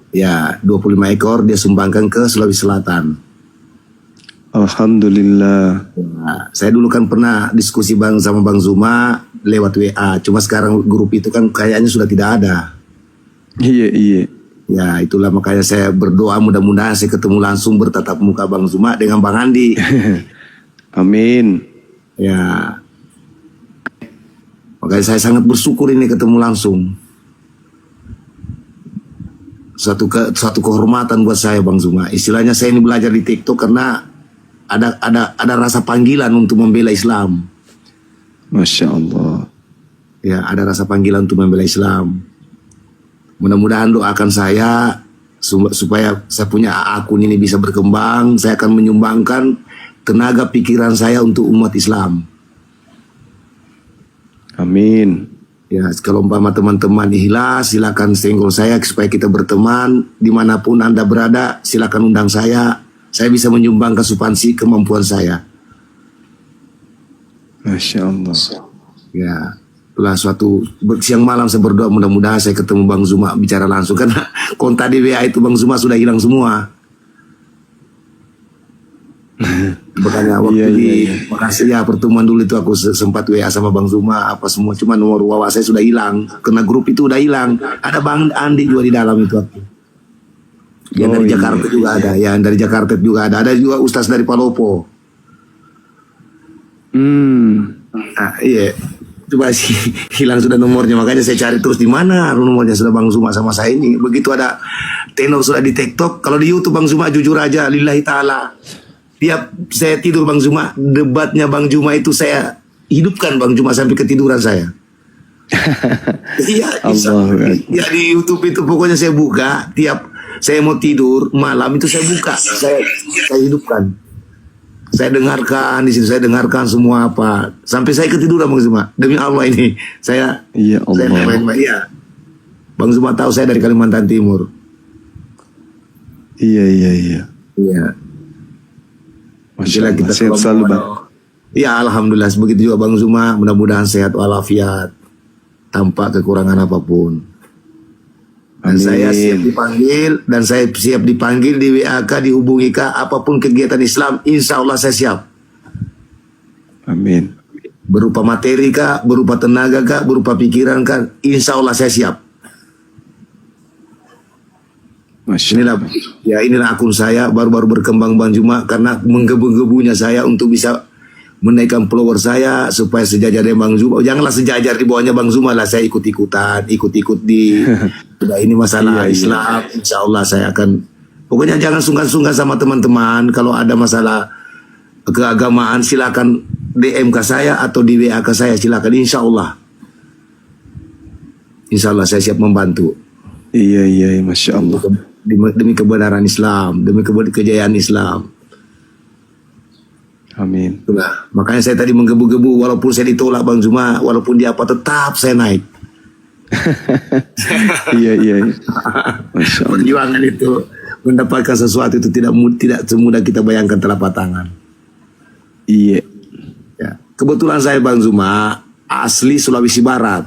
Ya, 25 ekor dia sumbangkan ke Sulawesi Selatan. Alhamdulillah. Nah, saya dulu kan pernah diskusi sama Bang Zuma lewat WA. Cuma sekarang grup itu kan kayaknya sudah tidak ada. Iya. Ya, itulah makanya saya berdoa mudah-mudahan saya ketemu langsung bertatap muka Bang Zuma dengan Bang Andi. Amin. Ya, makanya saya sangat bersyukur ini ketemu langsung. Suatu kehormatan buat saya Bang Zuma. Istilahnya saya ini belajar di TikTok karena ada rasa panggilan untuk membela Islam. Masya Allah. Ya, ada rasa panggilan untuk membela Islam. Mudah-mudahan doakan saya supaya saya punya akun ini bisa berkembang. Saya akan menyumbangkan tenaga pikiran saya untuk umat Islam. Amin. Ya, kalau umpama teman-teman ikhlas, silakan senggol saya supaya kita berteman. Dimanapun Anda berada, silakan undang saya. Saya bisa menyumbangkan substansi kemampuan saya. Masya Allah. Ya, itulah suatu siang malam saya berdoa mudah-mudahan saya ketemu Bang Zuma bicara langsung karena kontak di WA itu Bang Zuma sudah hilang semua. Makanya waktu di Makasih ya pertemuan dulu itu aku sempat WA sama Bang Zuma apa semua, cuma nomor WA saya sudah hilang karena grup itu udah hilang. Ada Bang Andi juga di dalam itu aku. Yang dari Jakarta juga ada, yang dari Jakarta juga ada juga Ustaz dari Palopo. Nah, iya. Coba sih hilang sudah nomornya, makanya saya cari terus di mana nomornya sudah Bang Zuma sama saya ini. Begitu ada tenor sudah di TikTok, kalau di YouTube Bang Zuma jujur aja lillahi taala. Tiap saya tidur Bang Zuma, debatnya Bang Zuma itu saya hidupkan Bang Zuma sampai ketiduran saya. Iya, ya di YouTube itu pokoknya saya buka tiap saya mau tidur malam itu saya buka, saya hidupkan. Saya dengarkan di situ, saya dengarkan semua apa sampai saya ketiduran Bang Zuma. Demi Allah ini saya. Ya Allah. Iya. Bang Zuma tahu saya dari Kalimantan Timur. Iya. Masya Allah, kita sehat selalu Bang. Ya Alhamdulillah begitu juga Bang Zuma, mudah-mudahan sehat walafiat tanpa kekurangan apapun. Dan saya siap dipanggil di WA Kak, dihubungi Kak, apapun kegiatan Islam, insya Allah saya siap. Amin. Berupa materi Kak, berupa tenaga Kak, berupa pikiran Kak, insya Allah saya siap. Inilah akun saya baru-baru berkembang Bang Zuma karena menggebu-gebunya saya untuk bisa menaikkan follower saya supaya sejajar dengan Bang Zuma. Janganlah sejajar di bawahnya Bang Zuma lah, saya ikut di sudah ini masalah Islam. Insya Allah saya akan, pokoknya jangan sungkan-sungkan sama teman-teman. Kalau ada masalah keagamaan silakan DM ke saya atau di WA ke saya, silakan. Insya Allah saya siap membantu. Iya, Masya Allah. Demi kebenaran Islam, demi kejayaan Islam. Amin. Itulah. Makanya saya tadi menggebu-gebu, walaupun saya ditolak Bang Zuma, walaupun dia apa, tetap saya naik. Iya. Masya Allah. Perjuangan itu mendapatkan sesuatu itu tidak semudah kita bayangkan telapak tangan. Iya. Ya. Kebetulan saya Bang Zuma asli Sulawesi Barat.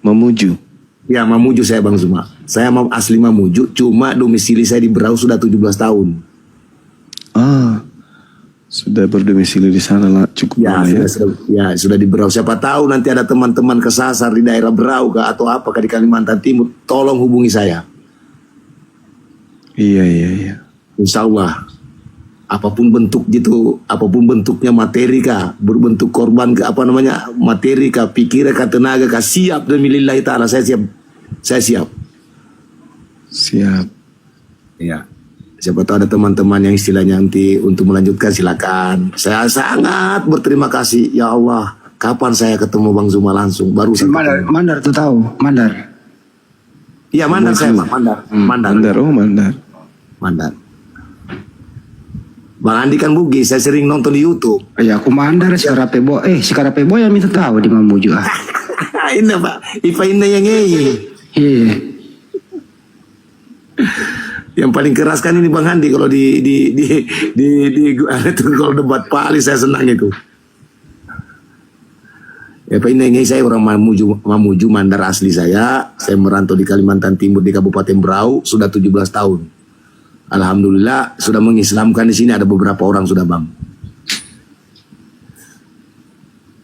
Mamuju. Ya, Mamuju saya Bang Zuma. Saya asli Mamuju, cuma domisili saya di Berau sudah 17 tahun. Sudah berdomisili di sana lah, cukup lama ya. Sudah di Berau. Siapa tahu nanti ada teman-teman kesasar di daerah Berau atau apakah di Kalimantan Timur, tolong hubungi saya. Iya. Insya Allah. Apapun bentuk gitu, apapun bentuknya materi kah, berbentuk korban ke materi kah, pikiran kah, tenaga kah, siap demi lillahi ta'ala, saya siap. Siap. Iya. Siapa tahu ada teman-teman yang istilahnya nanti untuk melanjutkan silakan. Saya sangat berterima kasih. Ya Allah, kapan saya ketemu Bang Zuma langsung? Baru Mandar tuh tahu, Mandar. Iya, Mandar saya Pak, Mandar. Bang Andi kan Bugis, saya sering nonton di YouTube. Ya aku Mandar si Karape Boy yang minta tahu di Mamuju. Ini Pak, Ipa Indah yang Iya. Yang paling keras kan ini Bang Andi kalau kalau debat paling saya senang itu. Ya Pak ini saya orang Mamuju Mandar asli saya merantau di Kalimantan Timur di Kabupaten Berau sudah 17 tahun. Alhamdulillah sudah mengislamkan di sini ada beberapa orang sudah Bang.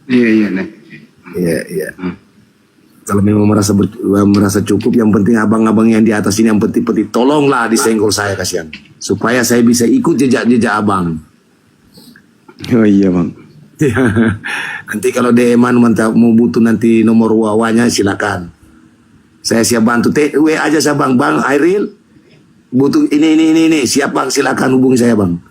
Iya. Kalau memang merasa cukup, yang penting abang-abang yang di atas ini yang penting tolonglah disenggol saya kasihan, supaya saya bisa ikut jejak-jejak abang. Oh iya Bang. Nanti kalau DM-an mau butuh nanti nomor wawanya silakan. Saya siap bantu. WA aja saya Bang Airil butuh ini siap Bang, silakan hubungi saya Bang.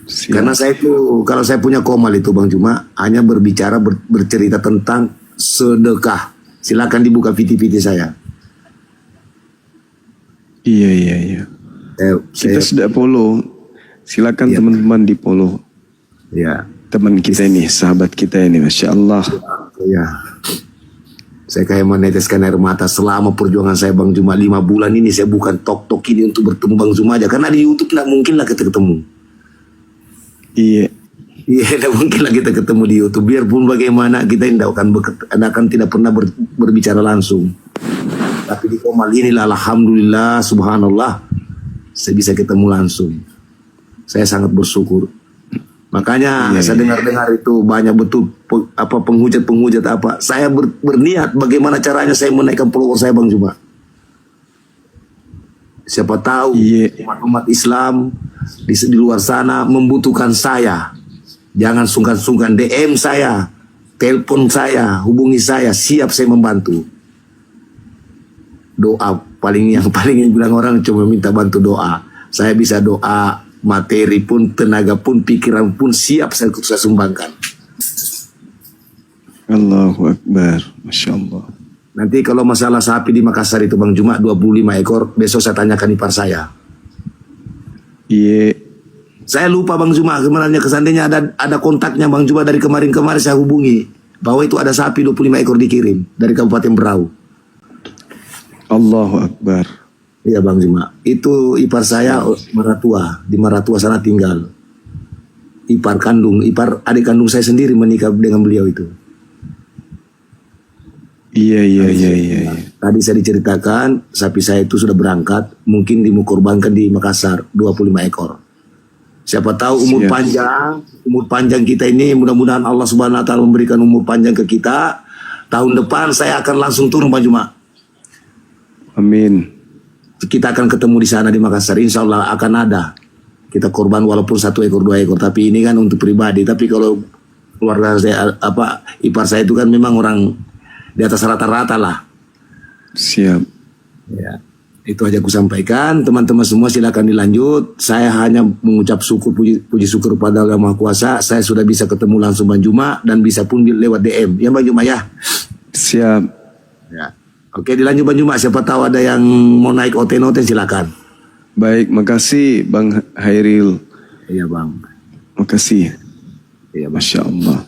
Siap. Karena saya itu kalau saya punya komal itu Bang cuma hanya bercerita tentang sedekah. Silakan dibuka VT saya. Iya. Kita sudah follow. Silakan teman-teman di follow. Ya. Teman kita ini, sahabat kita ini, Masya Allah. Ya. Saya kayak meneteskan air mata selama perjuangan saya Bang Zuma 5 bulan ini. Saya bukan tok ini untuk bertemu Bang Zuma aja, karena di YouTube tidak mungkin lah kita ketemu. Iya, tidak mungkin lah kita ketemu di YouTube. Biarpun bagaimana kita tidak pernah berbicara langsung. Tapi di komal inilah alhamdulillah, subhanallah, saya bisa ketemu langsung. Saya sangat bersyukur. Makanya saya dengar itu banyak betul penghujat apa. Saya berniat bagaimana caranya saya menaikkan follower saya Bang Zuma. Siapa tahu umat Islam di luar sana membutuhkan saya. Jangan sungkan-sungkan DM saya telepon saya, hubungi saya, siap saya membantu. Doa yang paling bilang orang cuma minta bantu doa. Saya bisa doa, materi pun, tenaga pun, pikiran pun siap saya sumbangkan. Allahu Akbar, Masya Allah. Nanti kalau masalah sapi di Makassar itu Bang Juma 25 ekor, besok saya tanyakan ipar saya. Iya. Saya lupa Bang Juma, sebenarnya seandainya ada kontaknya Bang Juma dari kemarin-kemarin saya hubungi bahwa itu ada sapi 25 ekor dikirim dari Kabupaten Berau. Allahu Akbar. Iya Bang Juma, itu ipar saya Maratua, di Maratua sana tinggal. Ipar adik kandung saya sendiri menikah dengan beliau itu. Iya. Tadi saya diceritakan sapi saya itu sudah berangkat, mungkin dimukorbankan di Makassar 25 ekor. Siapa tahu umur panjang kita ini, mudah-mudahan Allah Subhanahu wa taala memberikan umur panjang ke kita. Tahun depan saya akan langsung turun Bang Juma. Amin. Kita akan ketemu di sana di Makassar, insya Allah akan ada. Kita korban walaupun 1 ekor 2 ekor, tapi ini kan untuk pribadi. Tapi kalau keluarga saya ipar saya itu kan memang orang di atas rata-rata lah. Siap. Ya, itu aja aku sampaikan. Teman-teman semua silakan dilanjut. Saya hanya mengucap syukur, puji syukur pada Allah Maha Kuasa. Saya sudah bisa ketemu langsung Bang Juma dan bisa pun lewat DM. Ya Bang Juma ya. Siap. Ya. Oke, dilanjut Bang Juma. Siapa tahu ada yang mau naik oten-oten silakan. Baik, makasih Bang Hairil. Iya Bang. Makasih. Iya Bang. Masya Allah.